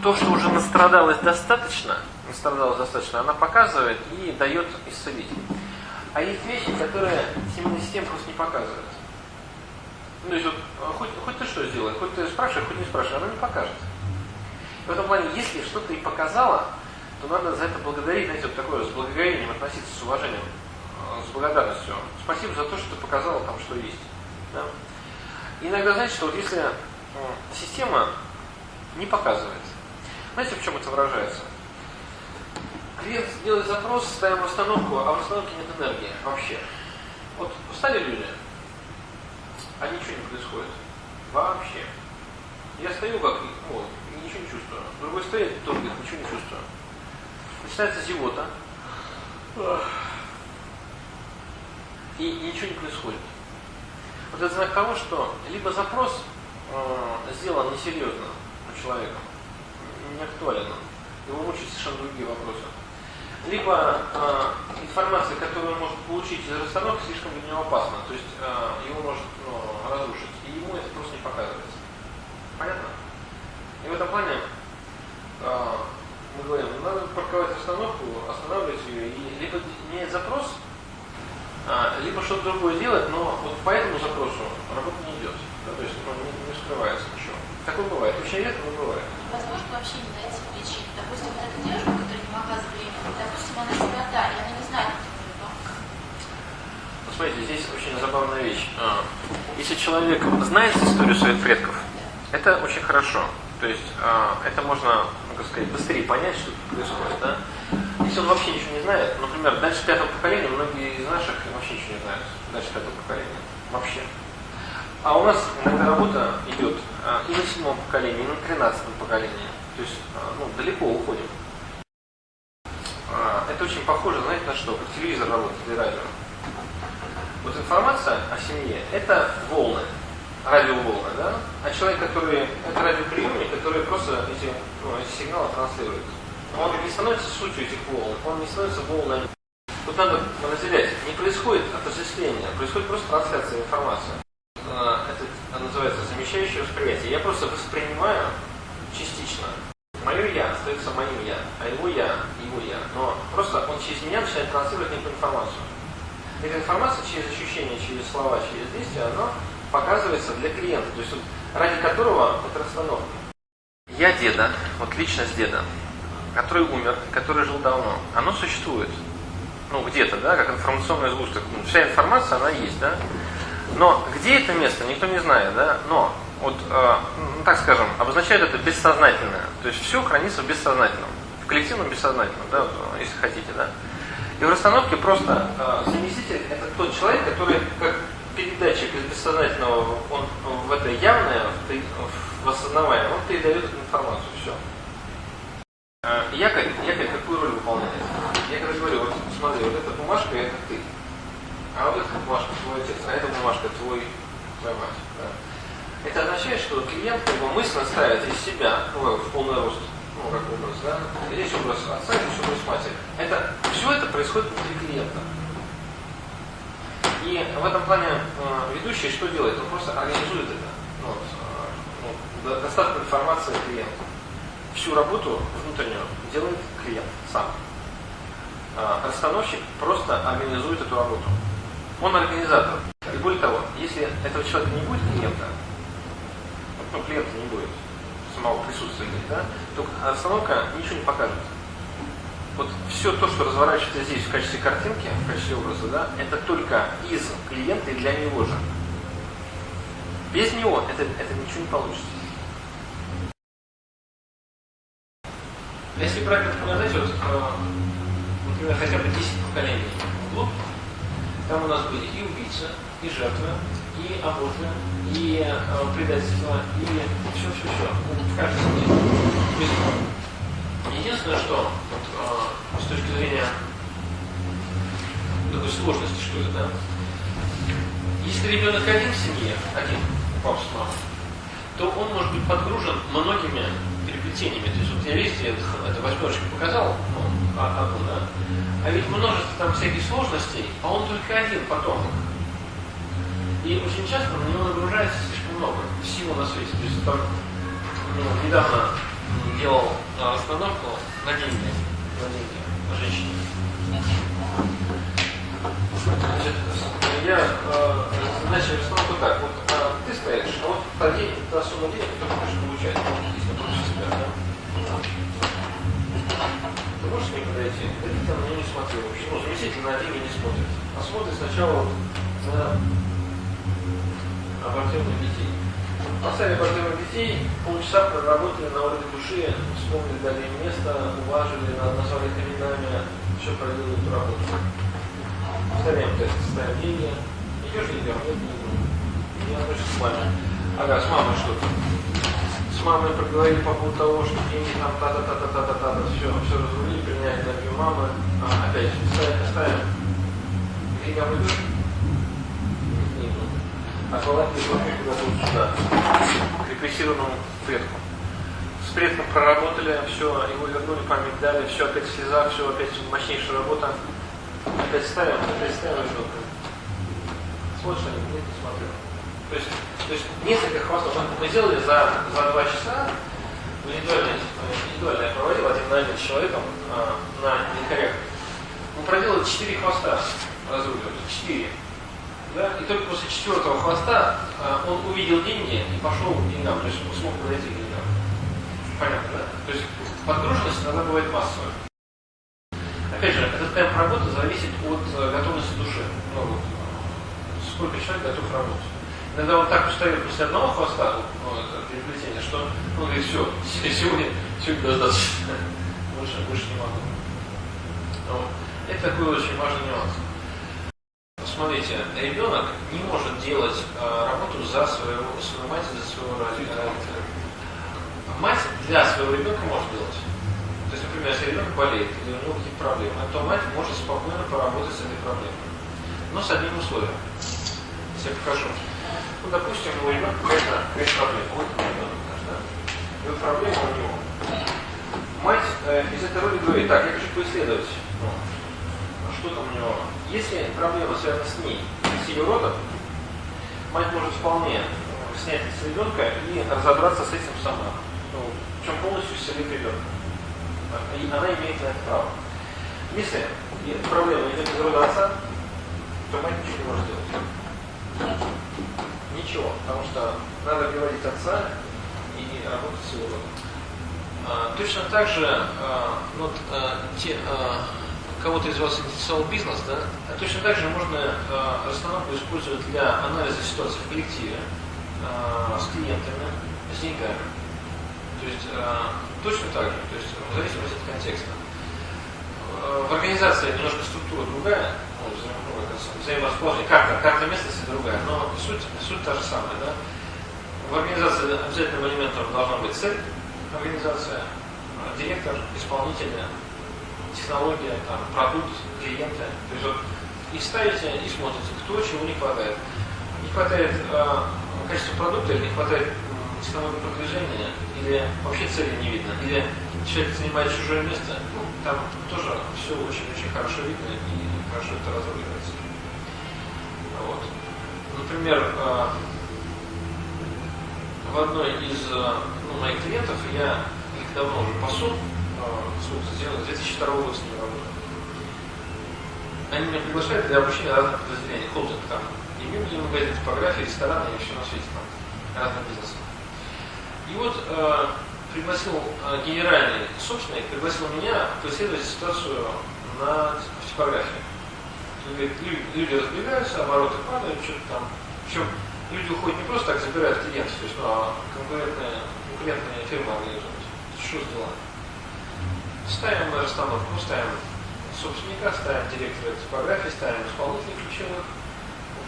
то, что уже настрадалось достаточно, она показывает и дает исцелить. А есть вещи, которые семейная система просто не показывает. То есть хоть ты что сделай, хоть ты спрашивай, хоть не спрашивай, она не покажет. В этом плане, если что-то и показала, то надо за это благодарить, знаете, такое, с благоговением относиться, с уважением, с благодарностью. Спасибо за то, что ты показала там, что есть. Да? И иногда, знаете, что если система не показывает, знаете, в чем это выражается? Клиент делает запрос, ставим расстановку, а в расстановке нет энергии вообще. Вот устали люди, а ничего не происходит. Вообще. Я стою как, и ничего не чувствую. Другой стоит, тоже говорит, ничего не чувствую. Начинается зевота. И ничего не происходит. Вот это знак того, что либо запрос сделан несерьезно у человека, не актуален, его мучают совершенно другие вопросы. Либо информация, которую он может получить из расстановки, слишком для него опасна, то есть его может разрушить, и ему это просто не показывается. Понятно? И в этом плане мы говорим, надо парковать расстановку, останавливать ее, и либо менять запрос, либо что-то другое делать, но вот по этому запросу работа не идет. Да, то есть не скрывается ничего. Такое бывает. Очень редко, но бывает. Возможно, вообще не найти причин. Допустим, вот эта девушка, которая не могла забеременеть, допустим, она сирота, и она не знает, кто у ребенка. Смотрите, здесь очень забавная вещь. Если человек знает историю своих предков, это очень хорошо. То есть это можно, как сказать, быстрее понять, что тут происходит. Да? Если он вообще ничего не знает, например, дальше пятого поколения, многие из наших вообще ничего не знают. Дальше пятого поколения. Вообще. А у нас иногда работа идет и на седьмом поколении, и на 13-м поколении. То есть далеко уходим. Это очень похоже, знаете, на что? Как телевизор работает или радио. Вот информация о семье – это волны, радиоволны, да? А человек, который, это радиоприемник, который просто эти сигналы транслирует. Он не становится сутью этих волн, он не становится волнами. Тут надо разделять. Не происходит отождествление, происходит просто трансляция информации. Это называется замещающее восприятие. Я просто воспринимаю частично. Мое я остается моим я, а его я. Но просто он через меня начинает транслировать некую информацию. Эта информация через ощущения, через слова, через действия, она показывается для клиента, то есть ради которого это расстановка. Я деда, вот личность деда, который умер, который жил давно, оно существует. Где-то, да, как информационный сгусток. Вся информация, она есть, да. Но где это место, никто не знает, да. Но, так скажем, обозначает это бессознательное. То есть все хранится в бессознательном. В коллективном бессознательном, да, если хотите, да. И в расстановке просто заместитель это тот человек, который как передатчик из бессознательного, он в это явное, в осознаваемое, он передает эту информацию, все. Якорь какую роль выполняет? Я когда говорю, вот смотри, вот эта бумажка это ты, а вот эта бумажка твой отец, а эта бумажка твоя мать. Да? Это означает, что клиент его мысленно ставит из себя, в полный рост, как образ, да? Здесь образ отца, здесь образ матери. Все это происходит внутри клиента. И в этом плане ведущий что делает? Он просто организует это. Достаточно информации клиенту. Всю работу внутреннюю делает клиент сам. Расстановщик просто организует эту работу. Он организатор. И более того, если этого человека не будет клиента, клиента не будет, самого присутствия, да, то расстановка ничего не покажет. вот все то, что разворачивается здесь в качестве картинки, в качестве образа, да, это только из клиента и для него же. Без него это ничего не получится. Если брать, например, знаете, вот, например, хотя бы 10 поколений вглубь, там у нас были и убийцы, и жертвы, и аборты, и предательство, и все. В каждой семье. Единственное, что вот, с точки зрения такой сложности, что ли, да, если ребенок один в семье, один, папа с мамой, то он может быть подгружен многими переплетениями. То есть вот я, видите, это восьмерочку показал, одну, да, а ведь множество там всяких сложностей, а он только один потомок. И очень часто на него нагружается слишком много всего на свете. То есть там недавно делал остановку на деньги на женщине. Значит, я начал расстановку так. Вот ты стоишь, а вот та сумма денег, которую ты хочешь получать, если против себя, да? Ты можешь к ней подойти? Да ты там на нее не смотри вообще. Ну, заместитель на деньги не смотрит. А смотрит сначала на абортированных детей. Поставили абортированных детей, полчаса проработали на уровне души, вспомнили, дали им место, уважили, назвали их именами, все проделали эту работу. Ставим тест, ставим деньги. Идешь ли идем? Нет, не идем. Не относишься с мамой. Ага, с мамой что-то. С мамой проговорили по поводу того, что деньги там та-та-та-та-та-та-та, все разрулили, применяли энергию мамы. Опять ставим. К деньгам идешь? Не иду. А слова переходят куда-то вот сюда, к репрессированному предку. С предком проработали, все, его вернули, память дали, все опять слеза, все опять мощнейшая работа. Опять ставим ребенка. Смотришь, нет, не смотрю. То есть несколько хвостов мы сделали за 2 часа, индивидуально я проводил один на один с человеком на якорях. Мы проделали 4 хвоста, разруливали, 4. Да? И только после 4-го хвоста он увидел деньги и пошел к деньгам, то есть он смог подойти к деньгам. Понятно, да? То есть подгруженность иногда бывает массовая. Опять же, этот темп работы зависит от готовности души. Ну, вот, сколько человек готов работать. Иногда он так устает после одного хвоста, переплетения, что он говорит, все, сегодня достаточно. Больше не могу. Но это такой очень важный нюанс. Смотрите, ребенок не может делать работу за свою мать, за своего родителя. Мать для своего ребенка может делать. То есть, например, если ребенок болеет или у него какие-то проблемы, то мать может спокойно поработать с этой проблемой. Но с одним условием. Если я покажу. Ну, допустим, у ребенка какая-то проблема. Вот ребенок наш, да? И вот проблема у него. Мать из этой роли говорит, так, я хочу поисследовать. Что там у него? Если проблема связана с ней, с ее родом, мать может вполне снять с ребенка и разобраться с этим сама. Ну, в чем полностью исцелит ребенка. И она имеет на это право. Если проблема идет из рода отца, то мать ничего не может делать. Ничего, потому что надо переводить отца и работать с его родом. Точно так же, кого-то из вас интересовал бизнес, да? Точно так же можно расстановку использовать для анализа ситуации в коллективе, с клиентами, с деньгами. То есть точно так же, то есть в зависимости от контекста. В организации немножко структура другая, взаиморасположение, карта местности другая, но суть та же самая. Да? В организации обязательным элементом должна быть цель, организация, директор, исполнители, технология, там, продукт, клиенты. То есть вот их ставите и смотрите, кто чего не хватает. Не хватает качества продукта, или не хватает технологии продвижения, или вообще цели не видно, или человек занимает чужое место. Ну, там тоже все очень-очень хорошо видно и хорошо это разруливается. Вот. Например, в одной из моих клиентов я их давно уже пасу, сколько сделал, 2002 года с ними работаю. Они меня приглашают для обучения разных подразделений, холдинг там, и магазин, типографии, рестораны и все на свете там, разные бизнесы. И вот пригласил генеральный собственник, пригласил меня поисследовать ситуацию на типографии. Он говорит, люди разбегаются, обороты падают, что-то там. Причем люди уходят не просто так, забирают клиентов, то есть, а конкурентные фирмы организуют. Что сделано? Ставим на расстановку, ставим собственника, ставим директора типографии, ставим исполнителей ключевых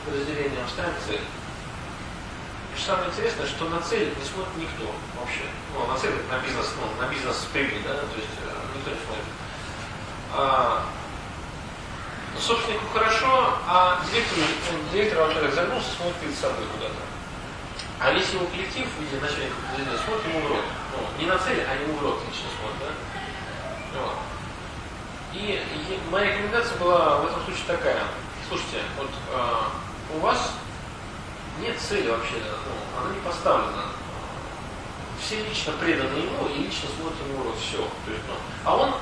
подразделениям, ставим цель. И что самое интересное, что на цель не смотрит никто вообще. Ну, на цель на бизнес прибыль, да, то есть никто не смотрит. Собственнику хорошо, а директор вообще так загнулся, смотрит перед собой куда-то. А весь его коллектив в виде начальника подразделения смотрит ему в рот. Ну, не на цель, а ему в рот лично смотрит, да? Вот. И моя рекомендация была в этом случае такая. Слушайте, вот у вас нет цели вообще, ну, она не поставлена. Все лично преданы ему и лично смотрят ему в рот. Все. То есть, ну, а он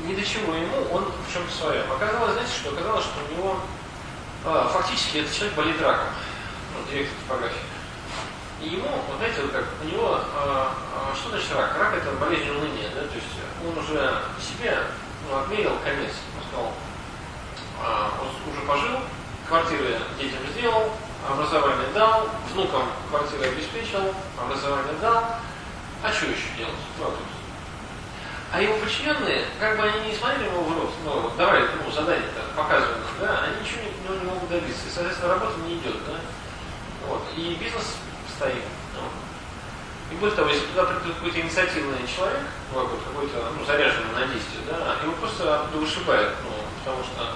ни до чего ему, он в чем-то своем. Оказалось, знаете что? Оказалось, что у него фактически этот человек болит раком. Ну, директор типографии. И ему, вот знаете, вот как, у него, что значит рак? Рак это болезнь уныния, да, то есть он уже себе отмерил конец. Он сказал, он уже пожил, квартиры детям сделал, образование дал, внукам квартиры обеспечил, образование дал, а что еще делать? Вот. А его подчиненные, как бы они не смотрели ему в рот, ну, давай, ну, задание-то показывают, да, они ничего не могут добиться, и, соответственно, работа не идет, да. Вот. И бизнес стоит. Ну. И более того, если туда придет какой-то инициативный человек, какой-то, ну, заряженный на действие, да, его просто оттуда вышибают, ну, потому что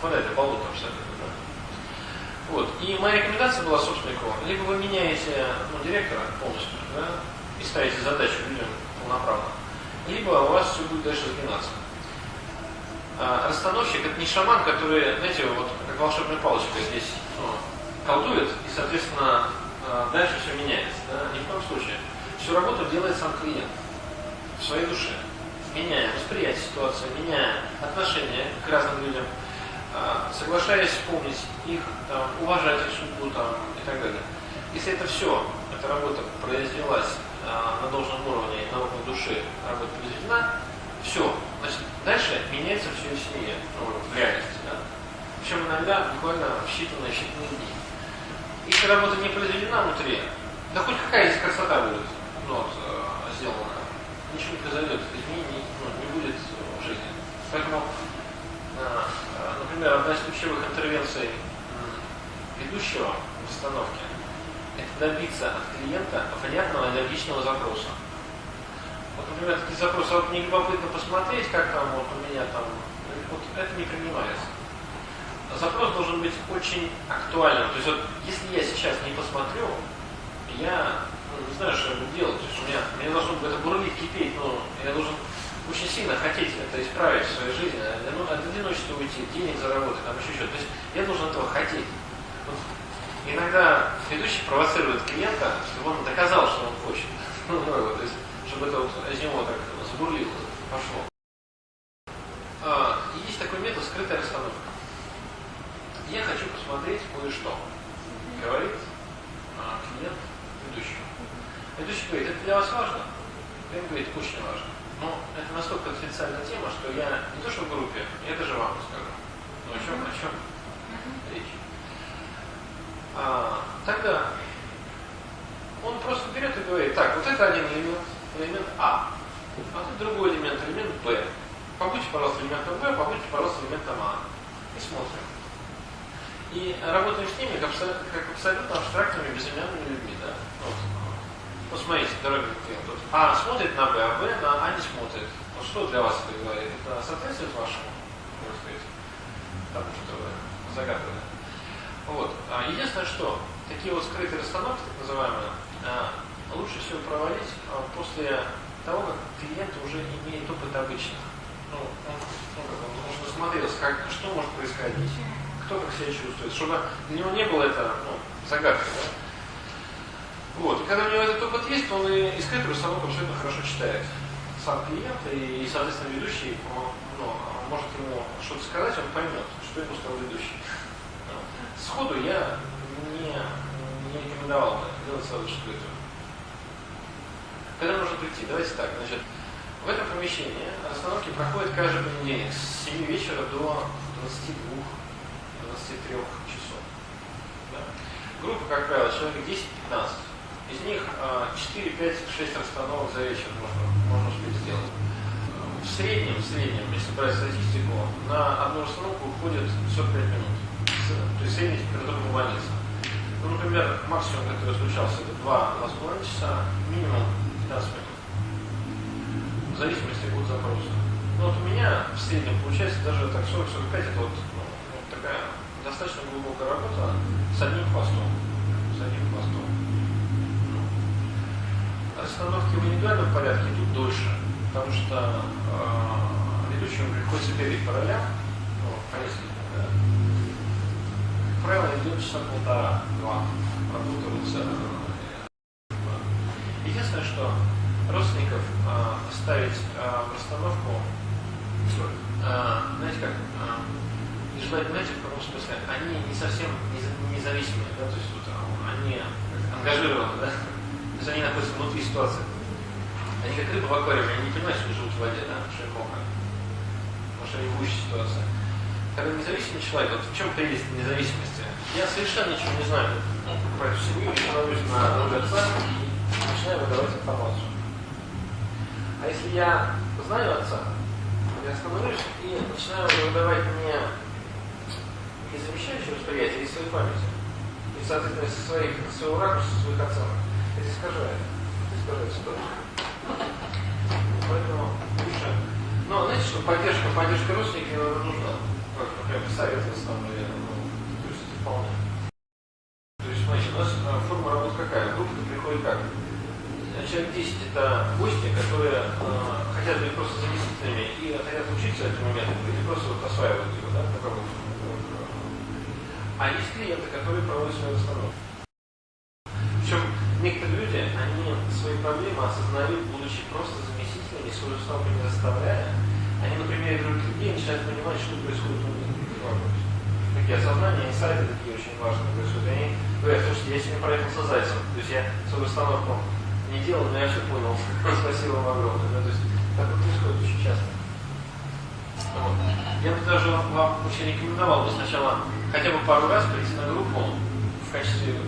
попадает в болото абсолютно, да. Вот. И моя рекомендация была собственнику, либо вы меняете, ну, директора полностью, да, и ставите задачу людям полноправно, либо у вас все будет дальше сгинаться. Расстановщик это не шаман, который, знаете, вот как волшебная палочка здесь, ну, колдует, и, соответственно, дальше все меняется. Да? Ни в коем случае. Всю работу делает сам клиент в своей душе, меняя восприятие ситуации, меняя отношение к разным людям, соглашаясь помнить их, там, уважать их судьбу там, и так далее. Если это все, эта работа произвелась на должном уровне, на уровне души, работа произведена, все, значит, дальше меняется все сильнее, ну, в реальности. Да? Причем иногда буквально в считанные дни. Если работа не произведена внутри, да хоть какая здесь красота будет, ну, вот, сделана, ничего не произойдет, изменений не будет в жизни. Поэтому, например, одна из ключевых интервенций ведущего в установке – это добиться от клиента внятного и логичного запроса. Вот, например, такие запросы, вот мне любопытно посмотреть, как там вот у меня там, вот это не принимается. Запрос должен быть очень актуальным. То есть вот, если я сейчас не посмотрю, я не знаю, что я буду делать. То есть у меня должно быть это бурлить, кипеть, но я должен очень сильно хотеть это исправить в своей жизни, от одиночества уйти, денег заработать, там еще что-то. То есть я должен этого хотеть. Вот, иногда ведущий провоцирует клиента, чтобы он доказал, что он хочет. То есть, чтобы это вот из него так забурлило, пошло. И есть такой метод скрытая расстановка. Я хочу посмотреть кое-что, говорит клиент ведущему. Ведущий говорит, это для вас важно? Клиент говорит, очень важно. Но это настолько конфиденциальная тема, что я не то что в группе, я даже вам расскажу. Ну о чем речь? Тогда он просто берет и говорит, так, вот это один элемент А это другой элемент Б. Побудьте, пожалуйста, элементом Б, побудьте, пожалуйста, элементом А. И смотрим. И работаем с ними как абсолютно абстрактными, безымянными людьми. Да? Вот. Посмотрите, дорогой клиент. Вот А смотрит на Б, а Б на А не смотрит. Вот что для вас это говорит? Это соответствует вашему, можно сказать, тому, что вы загадывали. Вот. Единственное, что такие вот скрытые расстановки, так называемые, лучше всего проводить после того, как клиент уже имеет опыт обычных. Он уже насмотрелся, что может происходить, кто как себя чувствует, чтобы для него не было это загадкой. Да? Вот. И когда у него этот опыт есть, он и скрытую расстановку абсолютно хорошо читает. Сам клиент и соответственно, ведущий может ему что-то сказать, он поймет, что ему сказал ведущий. Сходу я не рекомендовал бы делать сразу скрытую. Когда можно прийти? Давайте так. Значит, в этом помещении расстановки проходят каждый понедельник с 7 вечера до 22-23 часов. Да? Группа, как правило, человек 10-15. Из них 4, 5, 6 расстановок за вечер можно успеть сделать. В среднем, если брать статистику, на одну расстановку уходит 45 минут. То есть средняя температура по больнице. Ну, например, максимум, который случался, это 2,5 часа, минимум 15 минут. В зависимости от запроса. Ну вот у меня в среднем получается даже так 40-45, это вот такая достаточно глубокая работа с одним хвостом. Расстановки в индивидуальном порядке идут дольше, потому что ведущему приходится бегать по ролям, по нескольким, да. Как правило, идет часа полтора-два, работаются. Единственное, что родственников ставить в расстановку, знаете как, желательно, знаете, в каком смысле, они не совсем независимые, да, то есть вот, они ангажированы, да, то есть они находятся внутри ситуации. Они как рыба в аквариуме, они не понимают, что живут в воде, да, что им мокро, потому что они в гуще ситуации. Когда независимый человек, вот в чем прелесть независимости? Я совершенно ничего не знаю про эту семью, я становлюсь на роль отца и начинаю выдавать информацию. А если я знаю отца, я становлюсь и начинаю выдавать не замещающее восприятие, а из своей памяти. И, соответственно, из своего ракурса, своих оценок. Это искажает ситуацию. Поэтому лучше. Но знаете, что поддержка родственников нужна. Например, посоветоваться там, наверное, то есть это вполне. То есть, смотрите, у нас форма работы какая? Группа приходит как? Человек 10 это гости, которые хотят быть просто заместителями и хотят учиться этому методу, или просто вот осваивают его, да, как бы. А есть клиенты, которые проводят свою расстановку. Причем некоторые люди, они свои проблемы осознают, будучи просто заместителями, свою расстановку не заставляя, они на примере других людей начинают понимать, что происходит у них. Такие осознания, инсайты такие очень важные происходят. И они говорят, слушайте, я сегодня проехал со зайцем, то есть я свою расстановку не делал, но я все понял. Спасибо вам огромное. Да, то есть так происходит очень часто. Вот. Я бы даже вам очень рекомендовал бы сначала хотя бы пару раз прийти на группу в качестве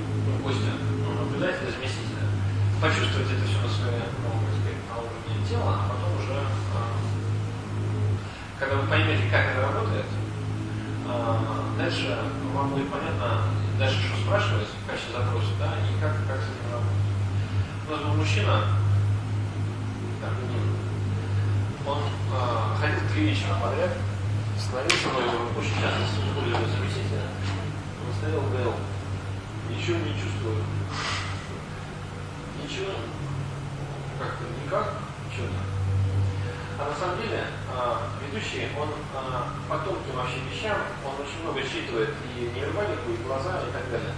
гостя, наблюдателя, заместителя, почувствовать это все на своем уровне тела, а потом уже, когда вы поймете, как это работает, дальше вам будет понятно, дальше что спрашивать в качестве запроса, да, и как с этим работать. У нас был мужчина, он ходил 3 вечера подряд, становился, но его очень часто использовали заместителя. Он стоял и говорил, ничего не чувствую. Ничего? Как-то никак? Что-то. А на самом деле, ведущий, он по тонким вообще вещам, он очень много считывает и невербалику, и глаза, и так далее.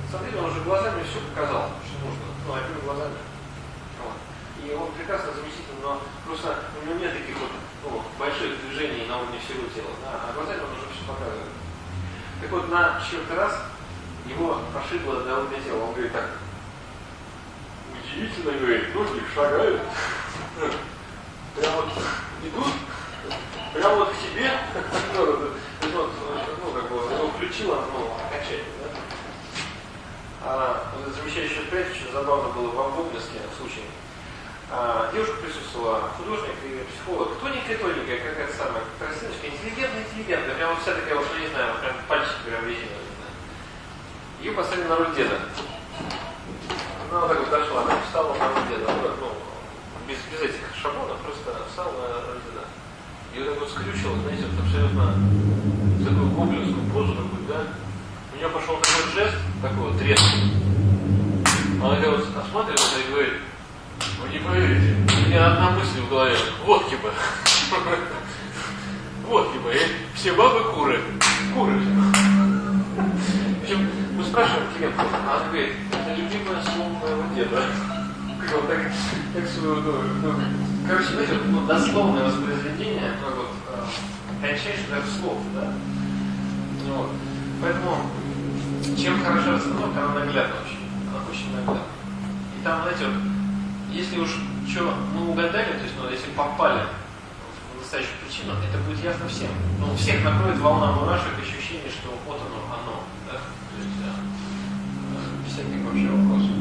На самом деле, он уже глазами все показал, что нужно. Ну, одними глазами. Вот. И он прекрасно заместитель, но просто у него нет таких вот больших движений на уровне всего тела, да, а глазами он уже все показывает. Так вот, на 4-й раз его прошибло до уровня тела. Он говорит так, удивительно, говорит, ноги шагают, прям вот идут, прям вот к тебе, его включило, окончательно, да. А замещающее восприятие очень забавно было в Обнинске случае. Девушка присутствовала, художник и психолог, тоненькая, какая-то самая красивочка, интеллигентная, прям вот вся такая, вот, не знаю, прям пальчики прям резиновые. Ее поставили на роль деда. Она вот так вот дошла, она встала на роль деда, без этих шаблонов, просто встала на роль деда. Ее так вот скрючило, знаете, вот абсолютно такую гоблинскую позу такую, да. У нее пошел такой жест, такой вот резкий. Она как вот осматривается и говорит, вы не поверите, у меня одна мысль в голове, водки бы. Водки бы, и все бабы куры. Куры. Причем мы спрашиваем клиентку, а она говорит, это любимое слово моего деда. Вот так своего, короче, знаете, дословное воспроизведение, кончайших даже слов, да. Вот. Поэтому, чем хороша расстановка, она наглядна очень. Она очень наглядна. И там, знаете, вот, если уж что мы угадали, то есть, ну, если попали в настоящую причину, это будет ясно всем. Ну, всех накроет волна мурашек, ощущение, что вот оно, да? То есть, без всяких вообще вопросов.